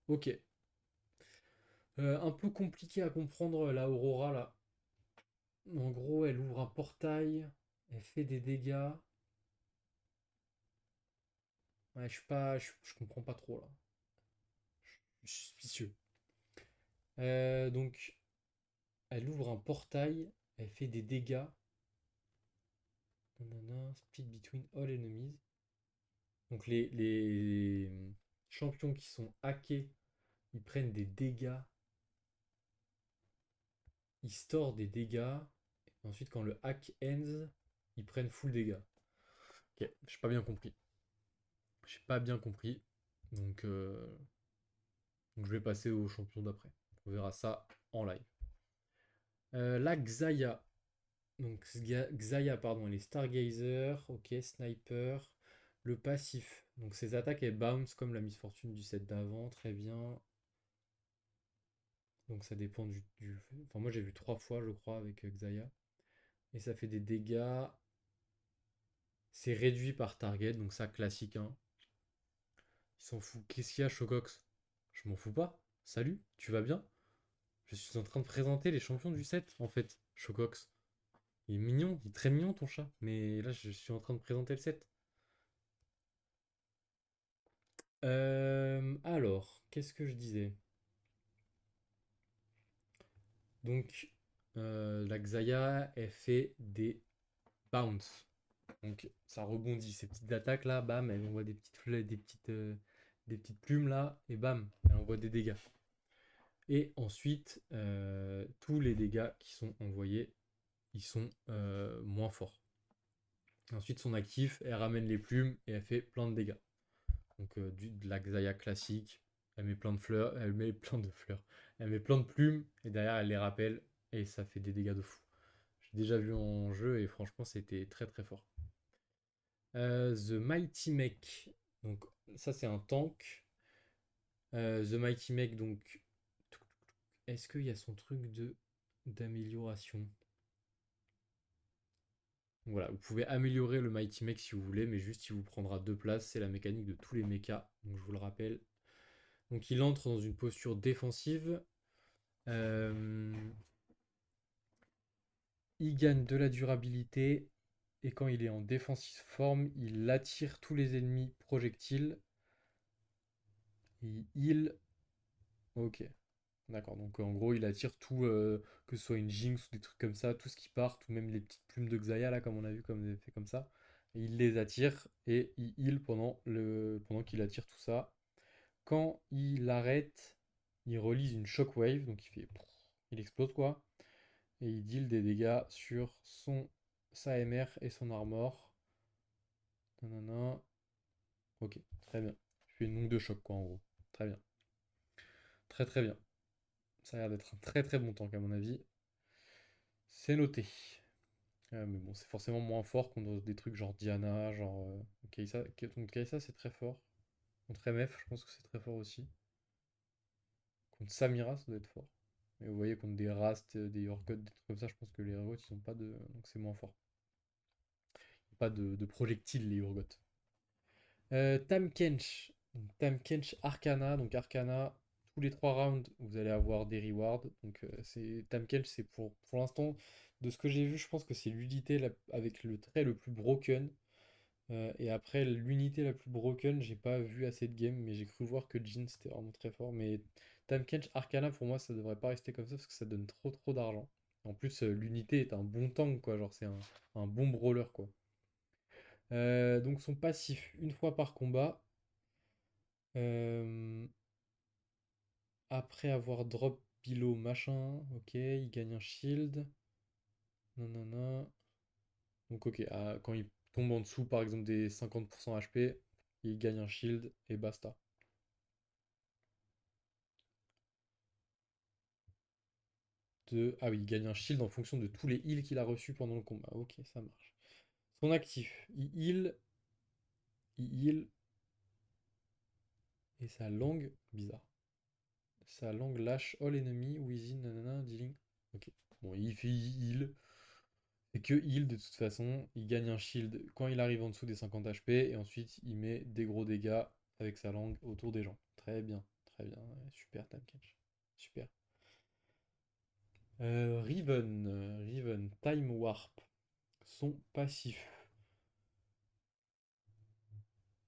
Ok. Un peu compliqué à comprendre la Aurora là. En gros, elle ouvre un portail, elle fait des dégâts. Ouais, je suis pas, je comprends pas trop là. Je suis suspicieux. Donc, elle ouvre un portail, elle fait des dégâts. Nanana, split between all enemies. Donc les champions qui sont hackés, ils prennent des dégâts, ils storent des dégâts. Et ensuite, quand le hack ends, ils prennent full dégâts. Ok, j'ai pas bien compris. J'ai pas bien compris. Donc, euh, donc je vais passer au champion d'après. On verra ça en live. La Xayah. Donc Xayah, pardon, elle est Stargazer, ok, Sniper. Le passif. Donc ses attaques, elles bounce comme la misfortune du set d'avant, très bien. Donc ça dépend Enfin moi j'ai vu 3 fois je crois avec Xayah. Et ça fait des dégâts. C'est réduit par target, donc ça classique, hein. Il s'en fout. Qu'est-ce qu'il y a, Shogox? Je m'en fous pas. Salut, tu vas bien? Je suis en train de présenter les champions du set, en fait, Shogox. Il est mignon, il est très mignon ton chat. Mais là, je suis en train de présenter le set. Alors, qu'est-ce que je disais? Donc, la Xayah, elle fait des bounce. Donc, ça rebondit. Ces petites attaques là, bam, elle envoie des petites plumes là, et bam, elle envoie des dégâts. Et ensuite, tous les dégâts qui sont envoyés, ils sont moins forts. Ensuite, son actif, elle ramène les plumes et elle fait plein de dégâts. Donc, de la Xayah classique, elle met plein de fleurs, elle met plein de fleurs, elle met plein de plumes et derrière elle les rappelle et ça fait des dégâts de fou. J'ai déjà vu en jeu et franchement, c'était très très fort. The Mighty Mech. Donc, ça, c'est un tank. The Mighty Mech, donc, est-ce qu'il y a son truc de d'amélioration? Voilà, vous pouvez améliorer le Mighty Mech si vous voulez, mais juste il vous prendra 2 places. C'est la mécanique de tous les mechas, donc je vous le rappelle. Donc il entre dans une posture défensive. Euh, il gagne de la durabilité. Et quand il est en défensive forme, il attire tous les ennemis projectiles. Il heal. Ok. D'accord, donc en gros il attire tout, que ce soit une Jinx ou des trucs comme ça, tout ce qui part, ou même les petites plumes de Xayah là, comme on a vu, comme des effets comme ça. Et il les attire et il heal pendant qu'il attire tout ça. Quand il arrête, il release une shockwave, donc il fait. Il explose quoi. Et il deal des dégâts sur sa MR et son armor. Nanana. Ok, très bien. Je fais une onde de choc quoi en gros. Très bien. Très très bien. Ça a l'air d'être un très très bon tank à mon avis. C'est noté. Mais bon, c'est forcément moins fort contre des trucs genre Diana, genre Kai'Sa. Contre Kai'Sa, c'est très fort. Contre MF, je pense que c'est très fort aussi. Contre Samira, ça doit être fort. Mais vous voyez, contre des Rast, des Urgot, des trucs comme ça, je pense que les Urgot, ils ont pas de. Donc c'est moins fort. Pas de projectiles, les Urgot. Tahm Kench. Donc, Tahm Kench Arcana. Donc Arcana, tous les 3 rounds, vous allez avoir des rewards. Donc Tahm Kench, c'est pour l'instant, de ce que j'ai vu, je pense que c'est l'unité avec le trait le plus broken. Et après, l'unité la plus broken, j'ai pas vu assez de games, mais j'ai cru voir que Jhin c'était vraiment très fort. Mais Tahm Kench Arcana, pour moi, ça devrait pas rester comme ça parce que ça donne trop trop d'argent. En plus, l'unité est un bon tank, quoi. Genre, c'est un bon brawler, quoi. Donc, son passif, une fois par combat, euh, après avoir drop below machin, ok, il gagne un shield. Nanana. Donc, ok, quand il tombe en dessous, par exemple, des 50% HP, il gagne un shield et basta. Ah oui, il gagne un shield en fonction de tous les heals qu'il a reçus pendant le combat. Ok, ça marche. Son actif, il heal, et sa langue, bizarre. Sa langue lâche all enemy within nanana dealing. Ok, bon, il heal, et que heal de toute façon. Il gagne un shield quand il arrive en dessous des 50 HP, et ensuite il met des gros dégâts avec sa langue autour des gens. Très bien, très bien. Ouais, super, time catch. Super. Riven, Time Warp. Son passif.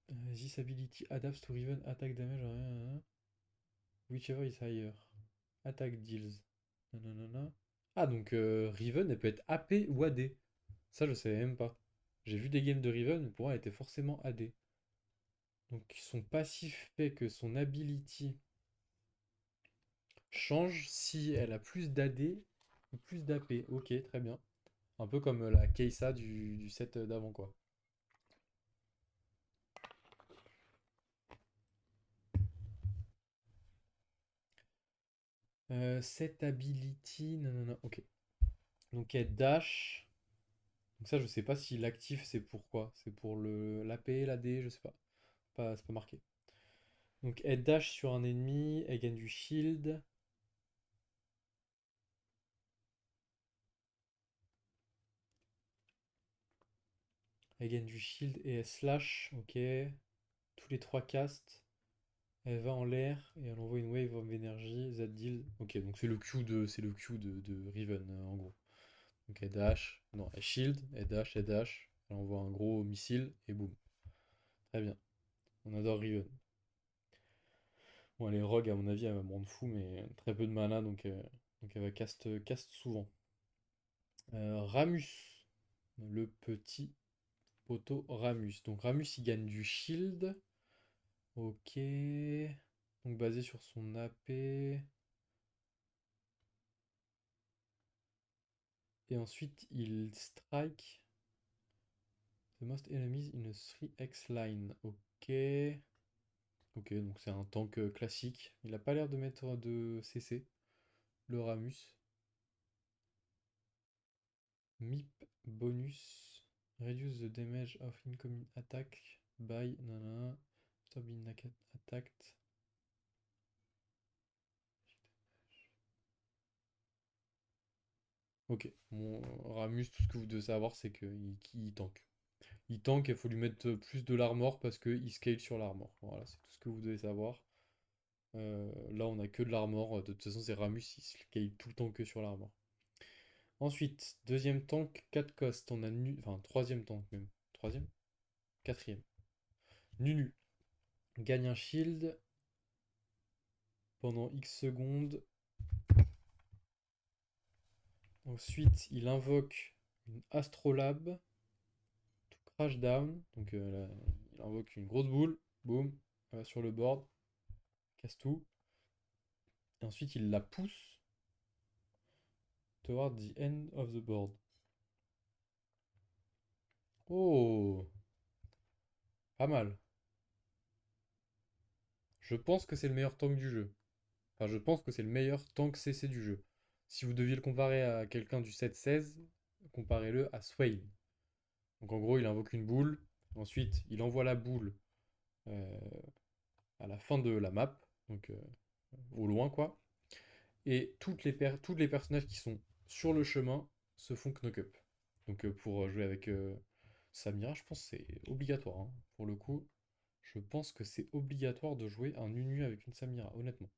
This ability adapts to Riven attack damage. Whichever is higher. Attack deals. Nanana. Ah, donc Riven, elle peut être AP ou AD. Ça, je savais même pas. J'ai vu des games de Riven, mais pour moi, elle était forcément AD. Donc son passif fait que son ability change si elle a plus d'AD ou plus d'AP. Ok, très bien. Un peu comme la Keisa du set d'avant, quoi. Set ability, non, non, non, ok. Donc elle dash. Donc ça, je sais pas si l'actif c'est pour quoi. C'est pour le l'AP, l'AD, je sais pas. C'est pas marqué. Donc elle dash sur un ennemi, elle gagne du shield. Elle gagne du shield et elle slash, ok. Tous les trois casts. Elle va en l'air et elle envoie une wave of energy that deal. Ok, donc c'est le Q de Riven en gros. Donc elle dash, non, elle shield, elle dash, elle envoie un gros missile et boum. Très bien. On adore Riven. Bon, elle est rogue à mon avis, elle va me rendre fou, mais très peu de mana donc elle va cast souvent. Ramus, le petit poteau Ramus. Donc Ramus il gagne du shield. Ok. Donc basé sur son AP. Et ensuite, il strike the most enemies in a 3x line. Ok. Ok, donc c'est un tank classique. Il a pas l'air de mettre de CC, le Ramus. MIP bonus. Reduce the damage of incoming attack by nanana. Stop being attacked. Ok, mon Ramus, tout ce que vous devez savoir, c'est qu'il tank. Il tank, il faut lui mettre plus de l'armor parce qu'il scale sur l'armor. Voilà, c'est tout ce que vous devez savoir. Là, on a que de l'armor. De toute façon, c'est Ramus, il scale tout le temps que sur l'armor. Ensuite, deuxième tank, 4 cost. On a enfin, troisième tank même. Troisième? Quatrième. Nunu. Gagne un shield pendant X secondes. Ensuite, il invoque une Astrolabe to crash down. Donc, il invoque une grosse boule. Boum. Elle va sur le board. Casse tout. Et ensuite, il la pousse toward the end of the board. Oh, pas mal. Je pense que c'est le meilleur tank du jeu. Enfin, je pense que c'est le meilleur tank CC du jeu. Si vous deviez le comparer à quelqu'un du 7-16, comparez-le à Swain. Donc en gros, il invoque une boule. Ensuite, il envoie la boule euh, à la fin de la map. Donc au loin, quoi. Et tous les personnages qui sont sur le chemin se font knock-up. Donc pour jouer avec Samira, je pense que c'est obligatoire, hein. Pour le coup, je pense que c'est obligatoire de jouer un Nunu avec une Samira, honnêtement.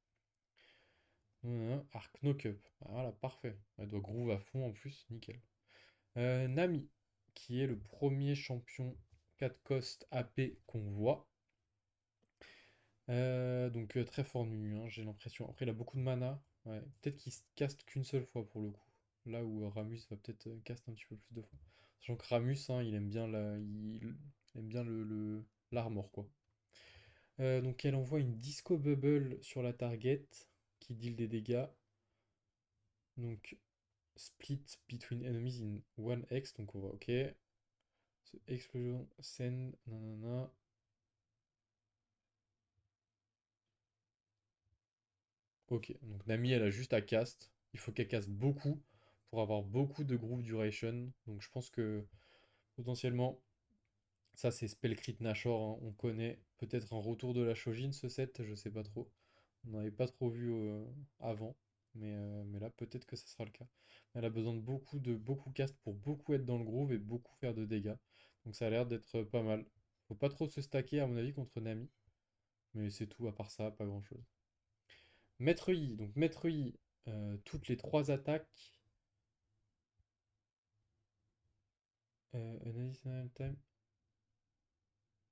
Arc knock-up. Ah, voilà, parfait. Elle doit groove à fond en plus, nickel. Nami, qui est le premier champion 4 cost AP qu'on voit. Donc très fort Nunu, hein, j'ai l'impression. Après, il a beaucoup de mana. Ouais. Peut-être qu'il se caste qu'une seule fois pour le coup. Là où Ramus va peut-être cast un petit peu plus de fois. Sachant que Ramus, hein, il aime bien il aime bien l'armor, quoi. Donc elle envoie une Disco Bubble sur la target qui deal des dégâts. Donc split between enemies in 1x. Donc on voit, ok. Explosion, scène, nanana. Ok, donc Nami, elle a juste à cast. Il faut qu'elle caste beaucoup pour avoir beaucoup de groove duration. Donc je pense que potentiellement, ça c'est Spell Crit Nashor, hein, on connaît. Peut-être un retour de la Shojin ce set, je sais pas trop. On n'avait pas trop vu avant, mais là peut-être que ça sera le cas. Elle a besoin de beaucoup cast pour beaucoup être dans le groove et beaucoup faire de dégâts. Donc ça a l'air d'être pas mal. Faut pas trop se stacker à mon avis contre Nami. Mais c'est tout, à part ça, pas grand-chose. Maître Yi. Donc Maître Yi, toutes les trois attaques. An additional time.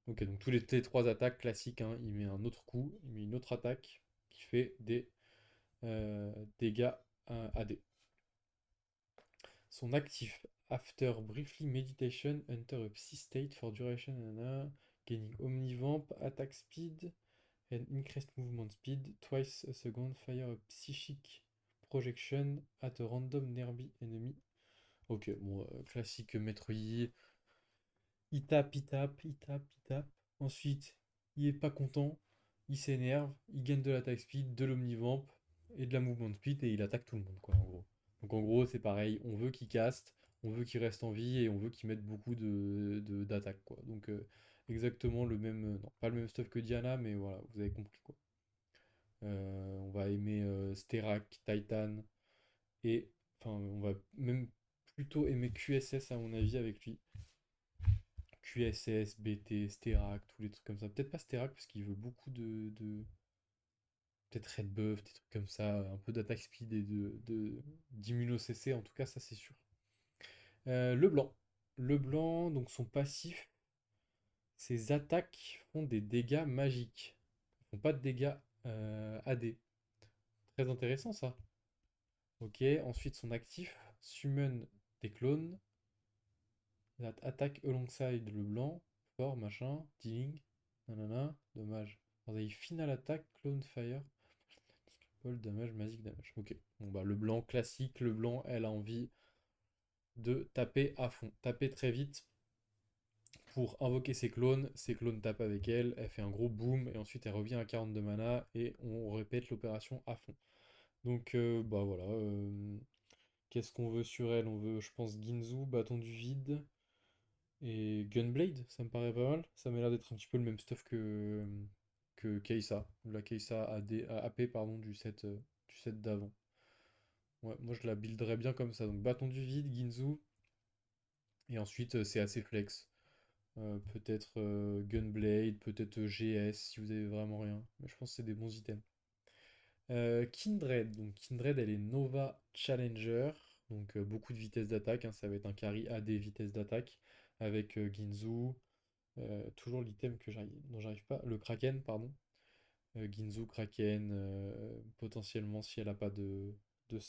Ok, donc les trois attaques classiques, hein, il met un autre coup, il met une autre attaque qui fait des dégâts AD. Son actif, after briefly meditation, enter a psi state for duration, gaining omnivamp, attack speed, and increased movement speed, twice a second, fire a psychic projection at a random nearby enemy. Ok, bon, classique maître Yi, il tape, il tape, il tape, il tape. Ensuite, il est pas content, il s'énerve, il gagne de l'attaque speed, de l'omnivamp et de la movement speed et il attaque tout le monde, quoi, en gros. Donc en gros, c'est pareil, on veut qu'il caste, on veut qu'il reste en vie et on veut qu'il mette beaucoup d'attaques, quoi. Donc exactement le même, non, pas le même stuff que Diana, mais voilà, vous avez compris, quoi. On va aimer Sterak, Titan et, enfin, on va même plutôt aimer QSS à mon avis avec lui. QSS, BT, Sterak, tous les trucs comme ça. Peut-être pas Sterak parce qu'il veut beaucoup peut-être Red Buff, des trucs comme ça, un peu d'attaque speed et d'immuno CC, en tout cas, ça c'est sûr. Le blanc. Le blanc, donc son passif, ses attaques font des dégâts magiques. Ils font pas de dégâts AD. Très intéressant ça. Ok, ensuite son actif, summon des clones. That attack alongside le blanc, fort, machin, dealing, nanana, dommage. For the final attack, clone fire, ball damage, magic damage. Ok, bon bah le blanc classique, le blanc, elle a envie de taper à fond, taper très vite pour invoquer ses clones tapent avec elle, elle fait un gros boom et ensuite elle revient à 42 mana et on répète l'opération à fond. Donc bah voilà, qu'est-ce qu'on veut sur elle? On veut je pense Ginzu, bâton du vide, et Gunblade, ça me paraît pas mal. Ça m'a l'air d'être un petit peu le même stuff que Keisa. La Keisa AP pardon, du set d'avant. Ouais, moi je la builderais bien comme ça. Donc bâton du vide, Ginzu. Et ensuite c'est assez flex. Peut-être Gunblade, peut-être GS si vous avez vraiment rien. Mais je pense que c'est des bons items. Kindred. Donc Kindred elle est Nova Challenger. Donc beaucoup de vitesse d'attaque, hein. Ça va être un carry AD vitesse d'attaque. Avec Ginzu. Toujours l'item dont j'arrive pas. Le Kraken, pardon. Ginzu, Kraken. Potentiellement, si elle a pas de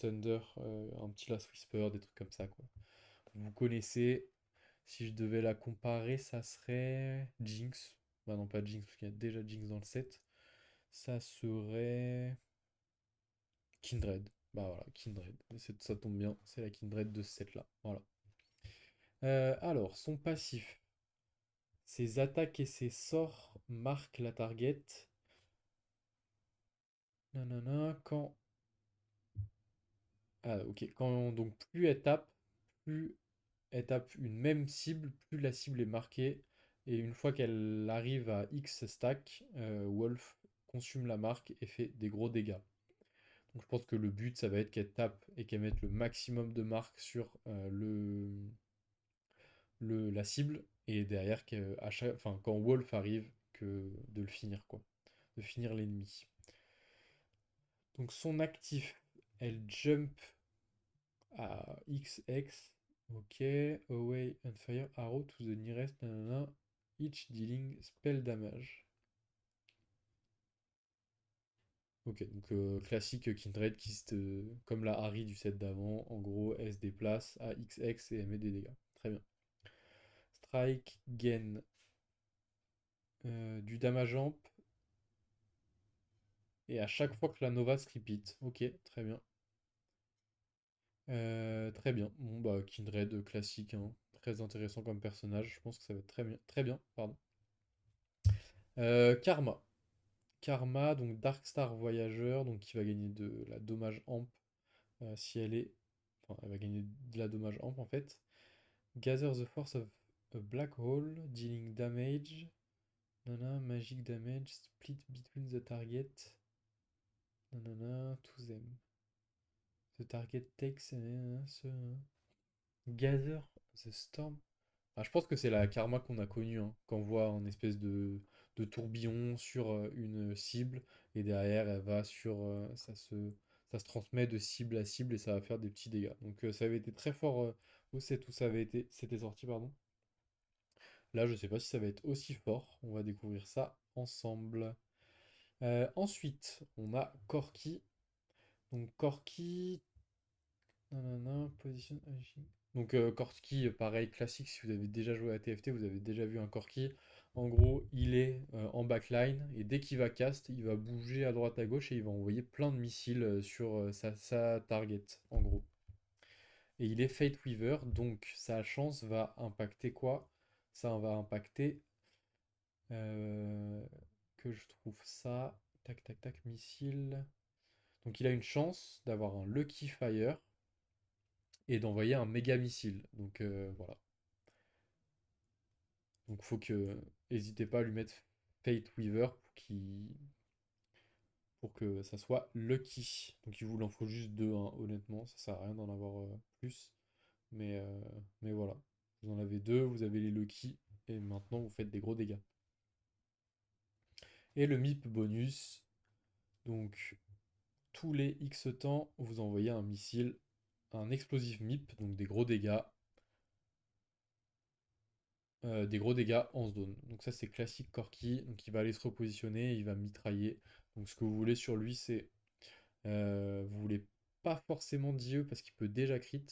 Thunder, un petit Last Whisper, des trucs comme ça, quoi. Vous connaissez. Si je devais la comparer, ça serait Jinx. Bah non, pas Jinx, parce qu'il y a déjà Jinx dans le set. Ça serait Kindred. Bah voilà, Kindred. Ça tombe bien, c'est la Kindred de ce set-là. Voilà. Alors, son passif. Ses attaques et ses sorts marquent la target. Nanana, quand... Ah, ok. Quand, donc, plus elle tape une même cible, plus la cible est marquée. Et une fois qu'elle arrive à X stack, Wolf consume la marque et fait des gros dégâts. Donc je pense que le but, ça va être qu'elle tape et qu'elle mette le maximum de marques sur la cible. Et derrière, enfin, quand Wolf arrive, que de le finir, quoi. De finir l'ennemi. Donc son actif, elle jump à XX. Ok. Away and fire arrow to the nearest. Nanana, each dealing spell damage. Ok, donc classique Kindred comme la Harry du set d'avant. En gros, elle se déplace à XX et elle met des dégâts. Très bien. Strike, gain du damage amp. Et à chaque fois que la Nova se repeat. Ok, très bien. Très bien. Bon, bah, Kindred classique, hein. Très intéressant comme personnage. Je pense que ça va être très bien. Très bien, pardon. Karma. Karma, donc Darkstar Voyageur, donc qui va gagner de la dommage amp si elle est. Enfin, elle va gagner de la dommage amp en fait. Gather the force of a black hole, dealing damage. Nana, magic damage, split between the target. Nanana, to them. The target takes. Gather the storm. Ah, je pense que c'est la karma qu'on a connue, hein, quand on voit un espèce de tourbillon sur une cible, et derrière, elle va sur, ça se transmet de cible à cible et ça va faire des petits dégâts. Donc ça avait été très fort au set où ça avait été, c'était sorti, pardon. Là, je sais pas si ça va être aussi fort. On va découvrir ça ensemble. Ensuite, on a Corki. Donc Corki, nanana, position aging. Donc Corki, pareil, classique, si vous avez déjà joué à TFT, vous avez déjà vu un Corki. En gros, il est en backline et dès qu'il va cast, il va bouger à droite à gauche et il va envoyer plein de missiles sur sa target, en gros. Et il est Fate Weaver, donc sa chance va impacter quoi? Ça va impacter euh, que je trouve ça. Tac, tac, tac, missile. Donc il a une chance d'avoir un Lucky Fire et d'envoyer un méga missile. Donc voilà. Donc faut que n'hésitez pas à lui mettre Fate Weaver pour que ça soit lucky. Donc il vous en faut juste deux, hein, honnêtement, ça sert à rien d'en avoir plus. Mais, euh, mais voilà. Vous en avez deux, vous avez les lucky et maintenant vous faites des gros dégâts. Et le MIP bonus, donc tous les X temps, vous envoyez un missile, un explosif MIP, donc des gros dégâts en zone. Donc ça c'est classique Corki, donc il va aller se repositionner, il va mitrailler. Donc ce que vous voulez sur lui c'est, vous voulez pas forcément d'IE parce qu'il peut déjà crit,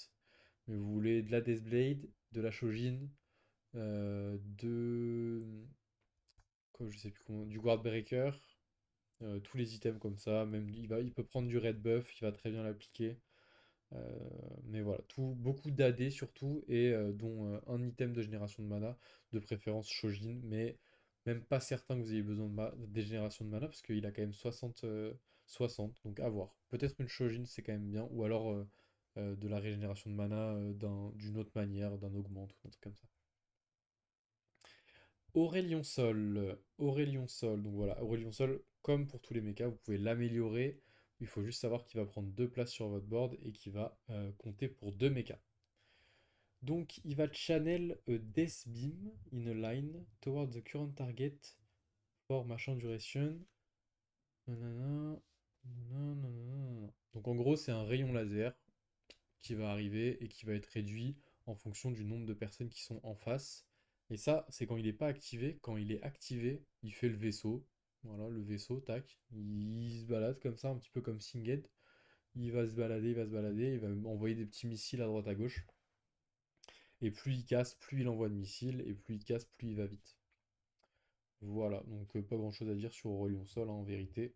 mais vous voulez de la Deathblade, de la Shojin, de, je sais plus comment, du Guard Breaker, tous les items comme ça, même il peut prendre du red buff, il va très bien l'appliquer. Mais voilà, beaucoup d'AD surtout, et dont un item de génération de mana, de préférence Shojin, mais même pas certain que vous ayez besoin des générations de mana, parce qu'il a quand même 60, donc à voir. Peut-être une Shojin, c'est quand même bien, ou alors de la régénération de mana d'une autre manière, d'un augmente, ou un truc comme ça. Aurélien Sol, Aurélien Sol, donc voilà, Aurélien Sol, comme pour tous les mechas, vous pouvez l'améliorer. Il faut juste savoir qu'il va prendre deux places sur votre board et qu'il va compter pour deux mechas. Donc il va channel a Death Beam in a line towards the current target for machin duration. Nanana, nanana, nanana. Donc en gros, c'est un rayon laser qui va arriver et qui va être réduit en fonction du nombre de personnes qui sont en face. Et ça, c'est quand il n'est pas activé. Quand il est activé, il fait le vaisseau. Voilà, le vaisseau, tac. Il se balade comme ça, un petit peu comme Singed. Il va se balader, il va se balader, il va envoyer des petits missiles à droite à gauche. Et plus il casse, plus il envoie de missiles. Et plus il casse, plus il va vite. Voilà, donc pas grand chose à dire sur Aurelion Sol, hein, en vérité.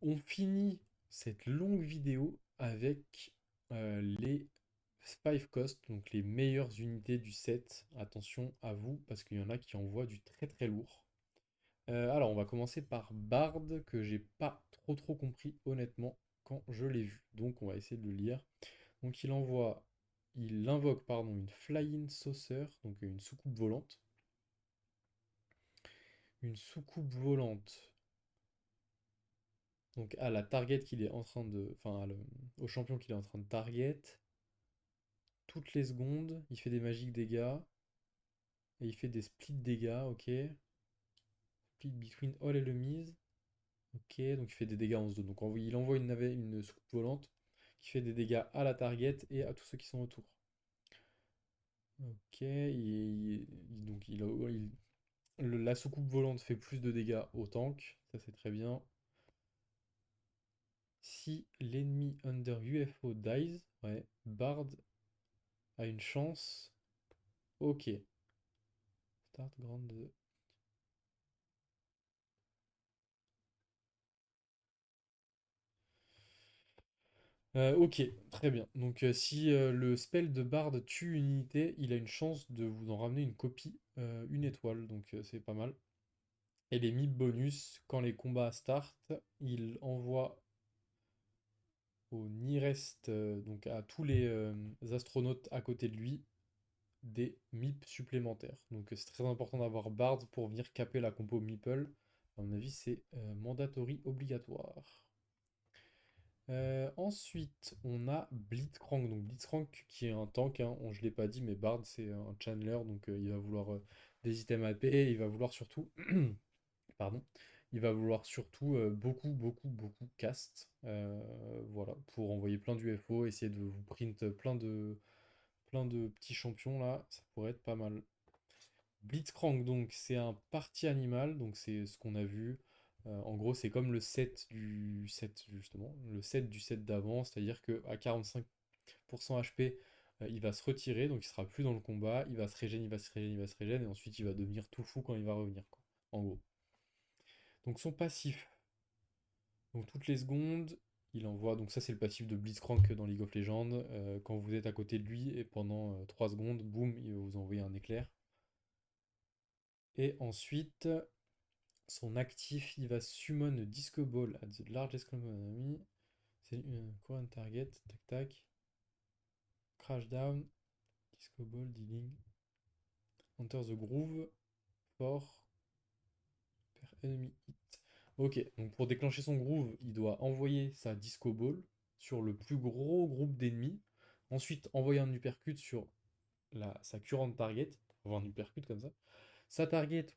On finit cette longue vidéo avec les Five Cost, donc les meilleures unités du set. Attention à vous, parce qu'il y en a qui envoient du très très lourd. Alors, on va commencer par Bard, que j'ai pas trop compris, honnêtement, quand je l'ai vu. Donc, on va essayer de le lire. Donc, il invoque, pardon, une Flying Saucer, donc une soucoupe volante. Une soucoupe volante. Donc, à la target qu'il est en train de. Enfin, au champion qu'il est en train de target. Toutes les secondes, il fait des magiques dégâts. Et il fait des split dégâts, ok. Split between all enemies. Ok, donc il fait des dégâts en zone. Donc il envoie une soucoupe volante qui fait des dégâts à la target et à tous ceux qui sont autour. Ok, donc la soucoupe volante fait plus de dégâts au tank, ça c'est très bien. Si l'ennemi under UFO dies, ouais, Bard a une chance. Ok. Start grande. Ok, très bien. Donc si le spell de Bard tue une unité, il a une chance de vous en ramener une copie, une étoile, donc c'est pas mal. Et les MIP bonus, quand les combats start, il envoie au nearest, donc à tous les astronautes à côté de lui, des MIP supplémentaires. Donc c'est très important d'avoir Bard pour venir caper la compo Meeple. À mon avis, c'est mandatory obligatoire. Ensuite, on a Blitzcrank. Donc Blitzcrank qui est un tank, hein. Je ne l'ai pas dit, mais Bard c'est un Chandler, donc il va vouloir des items AP, il va vouloir surtout, pardon, il va vouloir surtout beaucoup, beaucoup, beaucoup cast, voilà, pour envoyer plein d'UFO, essayer de vous print plein de petits champions là, ça pourrait être pas mal. Blitzcrank, donc, c'est un party animal, donc c'est ce qu'on a vu. En gros, c'est comme le set du set, justement, le set du set d'avant, c'est-à-dire qu'à 45% HP, il va se retirer, donc il sera plus dans le combat, il va se régénérer, il va se régénérer, il va se régénérer, et ensuite il va devenir tout fou quand il va revenir, quoi, en gros. Donc son passif, donc toutes les secondes, il envoie, donc ça c'est le passif de Blitzcrank dans League of Legends, quand vous êtes à côté de lui, et pendant 3 secondes, boum, il va vous envoyer un éclair. Et ensuite, son actif, il va summon a Disco Ball at the largest common enemy. C'est une current target. Tac tac. Crash down. Disco Ball dealing. Enter the groove for per enemy hit. Ok, donc pour déclencher son groove, il doit envoyer sa Disco Ball sur le plus gros groupe d'ennemis. Ensuite, envoyer un uppercut sur sa current target. Pour avoir un uppercut comme ça. Sa target,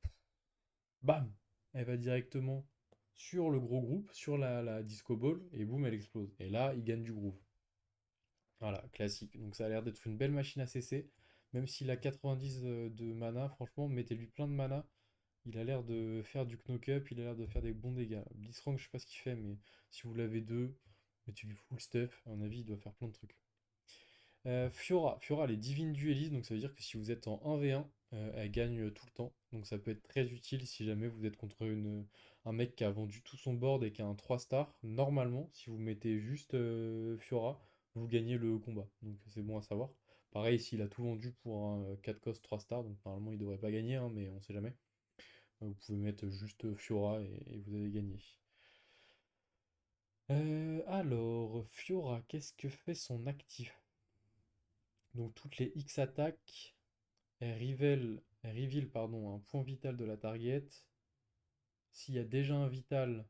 bam, elle va directement sur le gros groupe, sur la disco ball, et boum, elle explose. Et là, il gagne du groove. Voilà, classique. Donc ça a l'air d'être une belle machine à CC. Même s'il a 90 de mana, franchement, mettez-lui plein de mana. Il a l'air de faire du knock-up, il a l'air de faire des bons dégâts. Blitzcrank, je sais pas ce qu'il fait, mais si vous l'avez deux, mettez-lui full stuff. À mon avis, il doit faire plein de trucs. Fiora, elle est divine dueliste, donc ça veut dire que si vous êtes en 1v1, elle gagne tout le temps. Donc ça peut être très utile si jamais vous êtes contre un mec qui a vendu tout son board et qui a un 3 stars. Normalement, si vous mettez juste Fiora, vous gagnez le combat. Donc c'est bon à savoir. Pareil, s'il a tout vendu pour un 4 cost 3 stars, donc normalement il devrait pas gagner, hein, mais on sait jamais. Vous pouvez mettre juste Fiora et vous avez gagné. Alors, Fiora, qu'est-ce que fait son actif? Donc toutes les X attaques, elle reveal, pardon, un point vital de la target. S'il y a déjà un vital,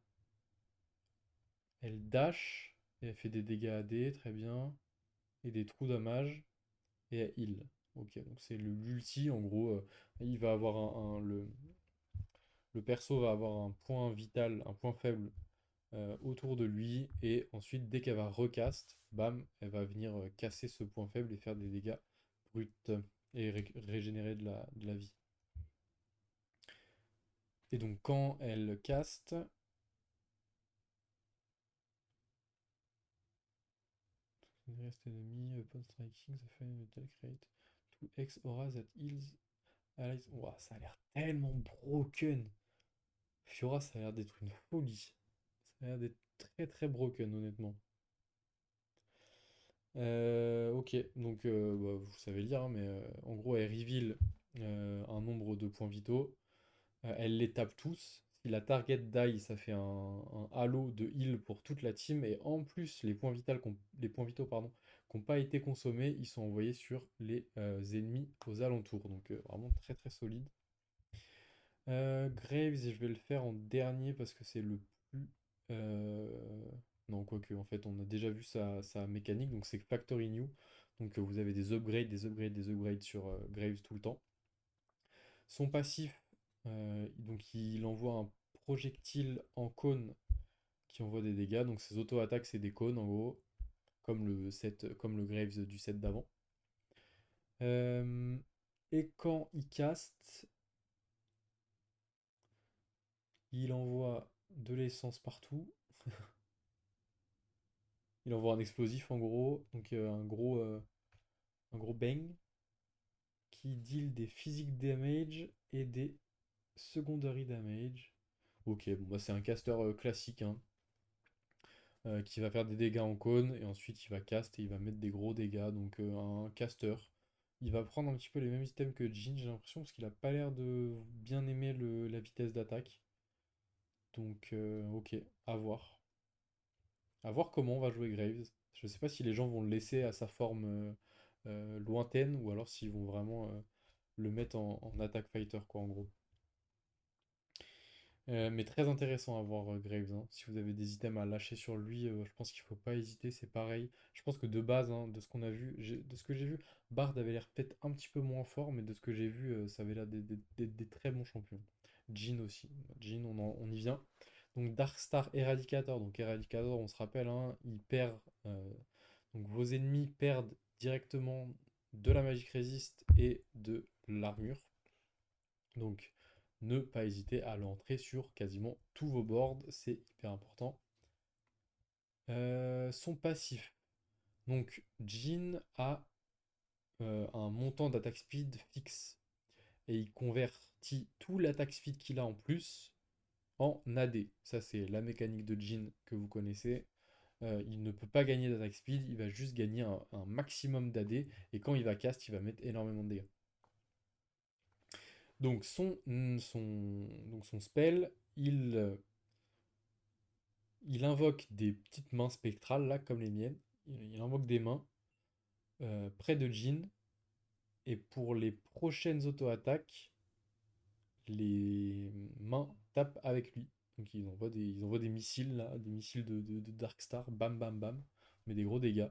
elle dash, et elle fait des dégâts AD, très bien, et des trous damage, et elle heal. Ok, donc c'est l'ulti, en gros, il va avoir le perso va avoir un point vital, un point faible autour de lui, et ensuite, dès qu'elle va recast, bam, elle va venir casser ce point faible et faire des dégâts bruts et régénérer de la vie. Et donc quand elle caste, nearest enemy upon striking the flame metal create 2x aura that heals allies. Ouah, ça a l'air tellement broken. Fiora, ça a l'air d'être une folie. Ça a l'air d'être très très broken, honnêtement. Ok, donc bah, vous savez lire, hein, mais en gros, elle reveal un nombre de points vitaux. Elle les tape tous. Si la target die, ça fait un halo de heal pour toute la team. Et en plus, les points vitaux pardon, qui n'ont pas été consommés, ils sont envoyés sur les ennemis aux alentours. Donc vraiment très très solide. Graves, je vais le faire en dernier parce que c'est le plus... Non, quoique, en fait, on a déjà vu sa mécanique. Donc c'est Factory New. Donc vous avez des upgrades, des upgrades, des upgrades sur Graves tout le temps. Son passif, donc il envoie un projectile en cône qui envoie des dégâts. Donc ses auto-attaques, c'est des cônes en gros, comme le Graves du set d'avant. Euh, et quand il caste, il envoie de l'essence partout. Il envoie un explosif en gros, donc un gros bang qui deal des physique damage et des secondary damage. Ok, bon bah c'est un caster classique, hein. Qui va faire des dégâts en cône, et ensuite il va cast et il va mettre des gros dégâts, donc un caster. Il va prendre un petit peu les mêmes items que Jhin, j'ai l'impression, parce qu'il a pas l'air de bien aimer la vitesse d'attaque. Donc ok, à voir. À voir comment on va jouer Graves. Je sais pas si les gens vont le laisser à sa forme lointaine, ou alors s'ils vont vraiment le mettre en attack fighter, quoi, en gros. Mais très intéressant à voir Graves, hein. Si vous avez des items à lâcher sur lui, je pense qu'il faut pas hésiter, c'est pareil. Je pense que de base, hein, de ce qu'on a vu, de ce que j'ai vu, Bard avait l'air peut-être un petit peu moins fort, mais de ce que j'ai vu, ça avait l'air des très bons champions. Jhin aussi. Jhin, on y vient. Donc Darkstar Eradicator. Donc Eradicator, on se rappelle, hein, il perd. Donc vos ennemis perdent directement de la Magic Resist et de l'armure. Donc, ne pas hésiter à l'entrer sur quasiment tous vos boards, c'est hyper important. Son passif. Donc, Jhin a un montant d'attaque speed fixe et il convertit tout l'attaque speed qu'il a en plus en AD. Ça, c'est la mécanique de Jhin que vous connaissez. Il ne peut pas gagner d'attaque speed, il va juste gagner un maximum d'AD et quand il va cast, il va mettre énormément de dégâts. Donc son spell, il invoque des petites mains spectrales, là, comme les miennes. Il invoque des mains près de Jhin. Et pour les prochaines auto-attaques, les mains tapent avec lui. Donc ils envoient des missiles, là, des missiles de Darkstar. Bam, bam, bam. Mais des gros dégâts.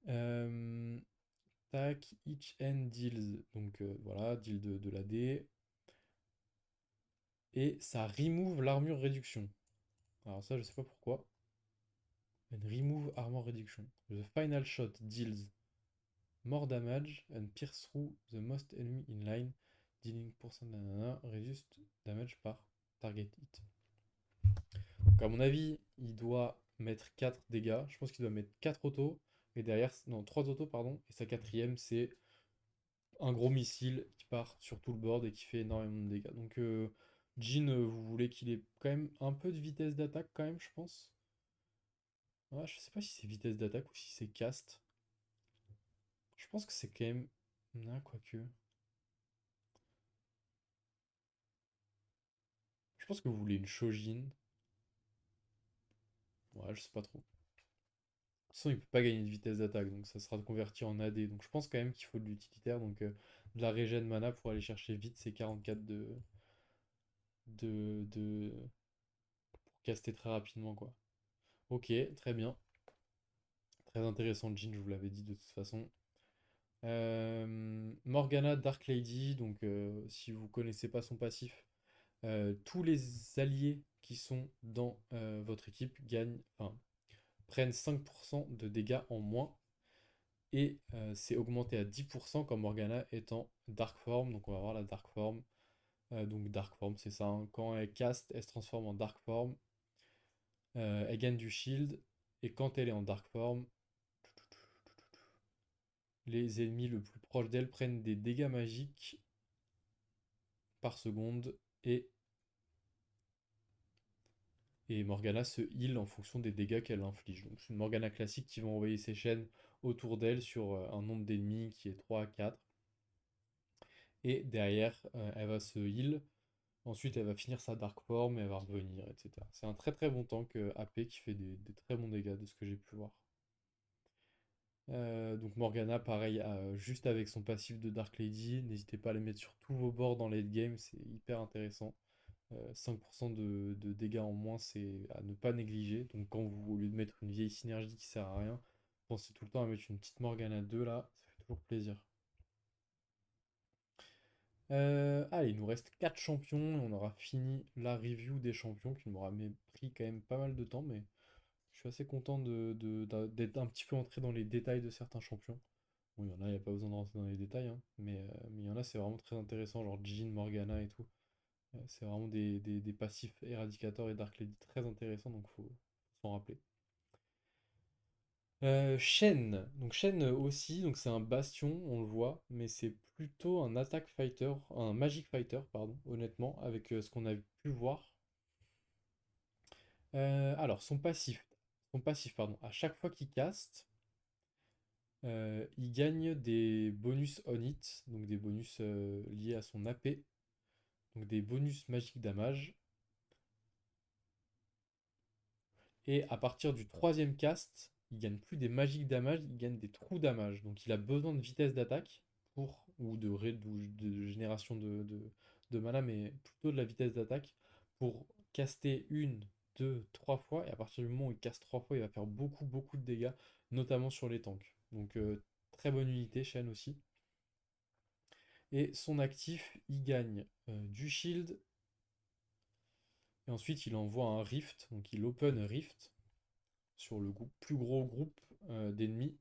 Euh, tac, each end deals. Donc voilà, deal de l'AD. Et ça remove l'armure réduction. Alors ça, je sais pas pourquoi. And remove armor reduction. The final shot deals more damage and pierce through the most enemy in line, dealing % nanana, reduced damage par target hit. Donc à mon avis, il doit mettre 4 dégâts. Je pense qu'il doit mettre 4 autos. Et derrière, non, 3 autos, pardon. Et sa quatrième, c'est un gros missile qui part sur tout le board et qui fait énormément de dégâts. Donc Jhin, vous voulez qu'il ait quand même un peu de vitesse d'attaque quand même, je pense. Ouais, je sais pas si c'est vitesse d'attaque ou si c'est cast. Je pense que c'est quand même... Ah, quoique. Je pense que vous voulez une Shojin. Ouais, je sais pas trop. De toute façon, il peut pas gagner de vitesse d'attaque, donc ça sera converti en AD. Donc je pense quand même qu'il faut de l'utilitaire. Donc de la régène mana pour aller chercher vite, c'est 44 pour caster très rapidement, quoi. Ok, très bien. Très intéressant, Jhin, je vous l'avais dit de toute façon. Morgana Dark Lady, donc si vous connaissez pas son passif, tous les alliés qui sont dans votre équipe gagnent, enfin, prennent 5% de dégâts en moins. Et c'est augmenté à 10% quand Morgana est en Dark Form. Donc on va voir la Dark Form. Donc Dark Form, c'est ça, hein. Quand elle cast, elle se transforme en Dark Form. Elle gagne du shield. Et quand elle est en Dark Form, les ennemis le plus proche d'elle prennent des dégâts magiques par seconde. Et Morgana se heal en fonction des dégâts qu'elle inflige. Donc c'est une Morgana classique qui va envoyer ses chaînes autour d'elle sur un nombre d'ennemis qui est 3 à 4. Et derrière, elle va se heal. Ensuite, elle va finir sa Dark Form et elle va revenir, etc. C'est un très très bon tank AP qui fait des très bons dégâts de ce que j'ai pu voir. Donc Morgana, pareil, juste avec son passif de Dark Lady, n'hésitez pas à les mettre sur tous vos boards dans late game, c'est hyper intéressant. 5% de dégâts en moins, c'est à ne pas négliger. Donc quand vous, au lieu de mettre une vieille synergie qui sert à rien, pensez tout le temps à mettre une petite Morgana 2 là, ça fait toujours plaisir. Allez, il nous reste 4 champions et on aura fini la review des champions qui m'aura pris quand même pas mal de temps, mais je suis assez content d'être un petit peu entré dans les détails de certains champions. Bon, il y en a, il n'y a pas besoin de rentrer dans les détails, hein, mais il y en a, c'est vraiment très intéressant, genre Jhin, Morgana et tout. C'est vraiment des passifs Eradicator et Dark Lady très intéressants, donc faut s'en rappeler. Shen, donc Shen aussi, donc c'est un bastion, on le voit, mais c'est plutôt un attack fighter, un magic fighter, pardon, honnêtement, avec ce qu'on a pu voir. Alors son passif, pardon, à chaque fois qu'il caste, il gagne des bonus on hit, donc des bonus liés à son AP, donc des bonus magic damage. Et à partir du troisième cast, il gagne plus des magic damage, il gagne des true damage. Donc il a besoin de vitesse d'attaque pour ou de raid ou de génération de mana, mais plutôt de la vitesse d'attaque pour caster une, deux, trois fois. Et à partir du moment où il caste trois fois, il va faire beaucoup, beaucoup de dégâts, notamment sur les tanks. Donc très bonne unité, Shen aussi. Et son actif, il gagne du shield. Et ensuite, il envoie un rift, donc il open a rift sur le plus gros groupe d'ennemis.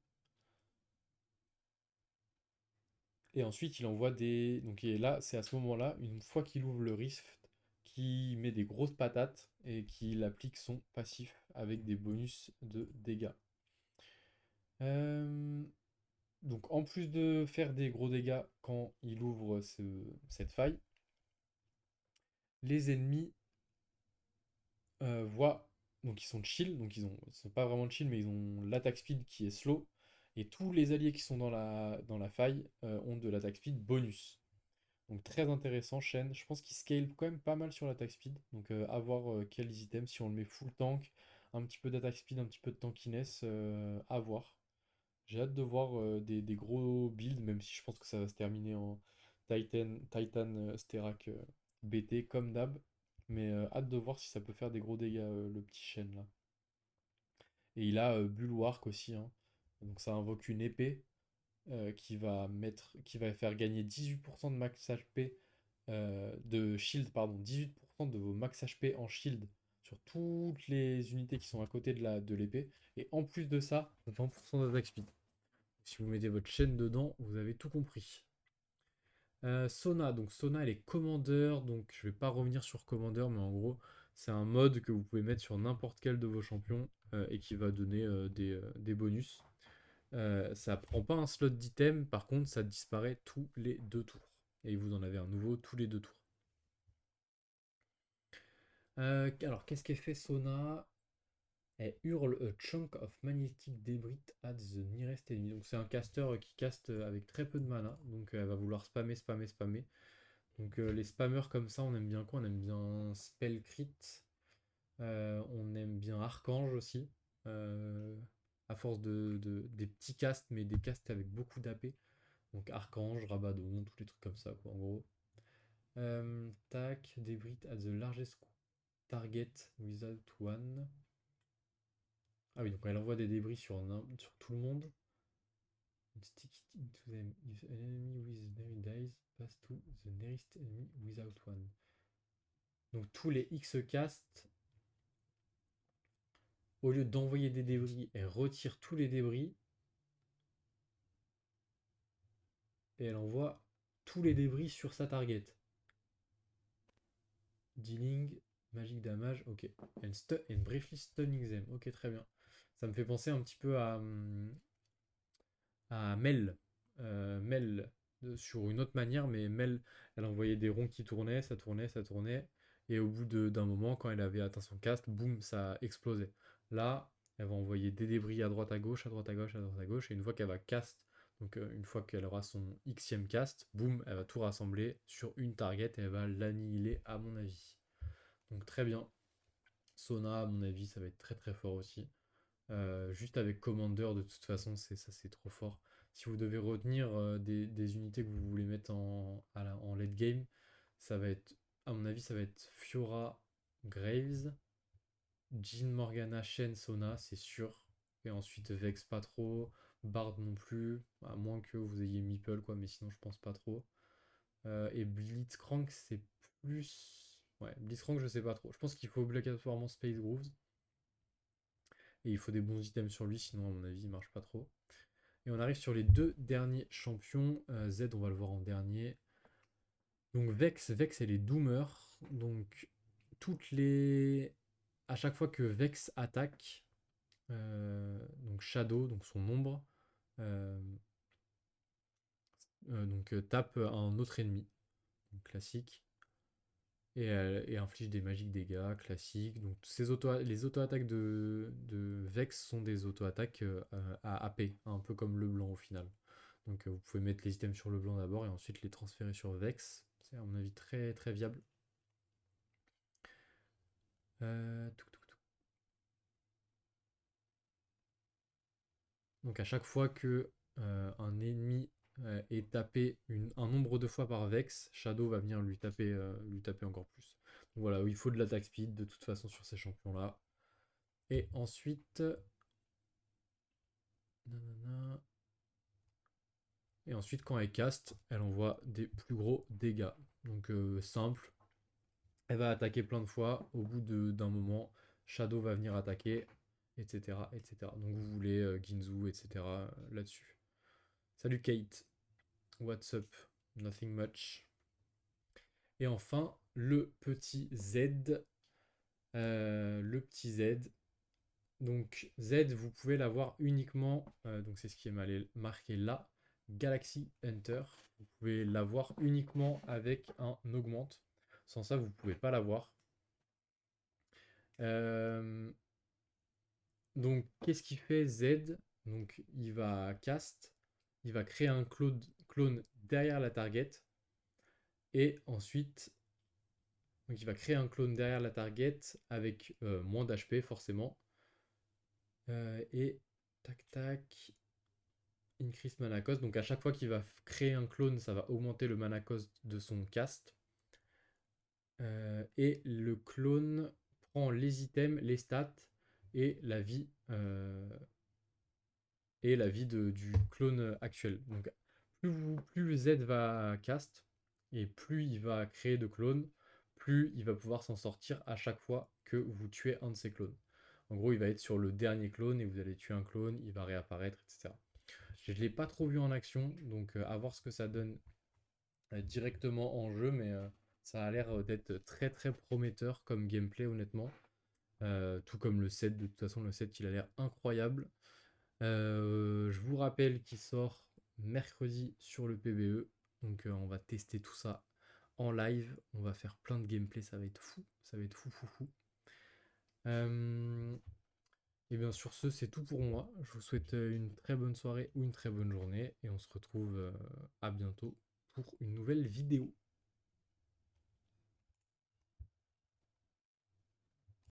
Et ensuite, il envoie des. Donc, et là, c'est à ce moment-là, une fois qu'il ouvre le rift, qui met des grosses patates et qu'il applique son passif avec des bonus de dégâts. Euh, Donc, en plus de faire des gros dégâts quand il ouvre cette faille, les ennemis voient. Donc, ils sont chill, donc ils sont pas vraiment chill, mais ils ont l'attaque speed qui est slow. Et tous les alliés qui sont dans la faille ont de l'attaque speed bonus. Donc très intéressant, Shen. Je pense qu'il scale quand même pas mal sur l'attaque speed. Donc à voir quels items, si on le met full tank, un petit peu d'attaque speed, un petit peu de tankiness, à voir. J'ai hâte de voir des gros builds, même si je pense que ça va se terminer en Titan Sterak BT comme d'hab. Mais hâte de voir si ça peut faire des gros dégâts, le petit Shen là. Et il a Bulwark aussi, hein. Donc ça invoque une épée qui va faire gagner 18% de max HP de shield, pardon, 18% de vos max HP en shield sur toutes les unités qui sont à côté de l'épée. Et en plus de ça, 20% d'attaque speed. Si vous mettez votre chaîne dedans, vous avez tout compris. Sona, donc Sona elle est Commander, donc je vais pas revenir sur Commander, mais en gros c'est un mode que vous pouvez mettre sur n'importe quel de vos champions et qui va donner des bonus. Ça prend pas un slot d'item, par contre ça disparaît tous les 2 tours. Et vous en avez un nouveau tous les 2 tours. Alors qu'est-ce qu'elle fait Sona? Elle hurle a chunk of magnetic debris at the nearest enemy. Donc c'est un caster qui caste avec très peu de mana. Donc elle va vouloir spammer, spammer, spammer. Donc les spammers comme ça, on aime bien quoi? On aime bien Spell Crit. On aime bien Archange aussi. Euh, à force des petits castes, mais des castes avec beaucoup d'AP. Donc Archange, Rabadon, tous les trucs comme ça, quoi, en gros. Tac, debris at the largest target without one. Ah oui, donc elle envoie des débris sur tout le monde. Stick it into them. If an enemy with nearly dies, pass to the nearest enemy without one. Donc tous les X cast, au lieu d'envoyer des débris, elle retire tous les débris et elle envoie tous les débris sur sa target. Dealing, magic damage, ok. And briefly stunning them, ok, très bien. Ça me fait penser un petit peu à Mel. Mel sur une autre manière, mais Mel, elle envoyait des ronds qui tournaient, ça tournait, ça tournait. Et au bout d'un moment, quand elle avait atteint son cast, boum, ça explosait. Là, elle va envoyer des débris à droite à gauche, à droite à gauche, à droite à gauche. Et une fois qu'elle va cast, donc une fois qu'elle aura son xème cast, boum, elle va tout rassembler sur une target et elle va l'annihiler à mon avis. Donc très bien. Sona, à mon avis, ça va être très très fort aussi. Juste avec Commander, de toute façon, c'est trop fort. Si vous devez retenir des unités que vous voulez mettre en late game, ça va être, à mon avis, ça va être Fiora, Graves, Jean Morgana, Shen, Sona, c'est sûr. Et ensuite Vex pas trop, Bard non plus, à moins que vous ayez Meeple, quoi, mais sinon je pense pas trop. Et Blitzcrank, c'est plus. Ouais, Blitzcrank, je sais pas trop. Je pense qu'il faut obligatoirement Space Grooves. Et il faut des bons items sur lui, sinon à mon avis il marche pas trop. Et on arrive sur les deux derniers champions. Z, on va le voir en dernier. Donc Vex elle est Doomer. Donc toutes les. À chaque fois que Vex attaque, donc Shadow, donc son ombre, euh, tape un autre ennemi. Donc, classique. Et inflige des magiques dégâts classiques. Donc les auto-attaques de Vex sont des auto-attaques à AP, un peu comme le blanc au final. Donc vous pouvez mettre les items sur le blanc d'abord et ensuite les transférer sur Vex. C'est à mon avis très très viable. Touc. Donc à chaque fois que un ennemi et taper un nombre de fois par Vex, Shadow va venir lui taper encore plus. Donc voilà, il faut de l'attaque speed de toute façon sur ces champions-là. Et ensuite... nanana. Et ensuite, quand elle caste, elle envoie des plus gros dégâts. Donc simple, elle va attaquer plein de fois. Au bout d'un moment, Shadow va venir attaquer, etc. etc. Donc vous voulez Ginzu, etc. Là-dessus. Salut Kate, what's up? Nothing much. Et enfin, le petit Z. Le petit Z. Donc Z, vous pouvez l'avoir uniquement, donc c'est ce qui est marqué là, Galaxy Hunter. Vous pouvez l'avoir uniquement avec un augmente. Sans ça, vous ne pouvez pas l'avoir. Euh, donc qu'est-ce qu'il fait Z? Donc il va cast, il va créer un clone derrière la target. Et ensuite, donc il va créer un clone derrière la target avec moins d'HP forcément. Et tac tac. Increase mana cost. Donc à chaque fois qu'il va créer un clone, ça va augmenter le mana cost de son cast. Et le clone prend les items, les stats et la vie, du clone actuel. Donc plus le Z va cast et plus il va créer de clones, plus il va pouvoir s'en sortir à chaque fois que vous tuez un de ses clones. En gros, il va être sur le dernier clone et vous allez tuer un clone, il va réapparaître, etc. Je ne l'ai pas trop vu en action, donc à voir ce que ça donne directement en jeu, mais ça a l'air d'être très très prometteur comme gameplay, honnêtement. Tout comme le set, de toute façon, le set il a l'air incroyable. Je vous rappelle qu'il sort mercredi sur le PBE, donc on va tester tout ça en live. On va faire plein de gameplay, ça va être fou, ça va être fou fou fou. Et bien sur ce, c'est tout pour moi. Je vous souhaite une très bonne soirée ou une très bonne journée et on se retrouve à bientôt pour une nouvelle vidéo.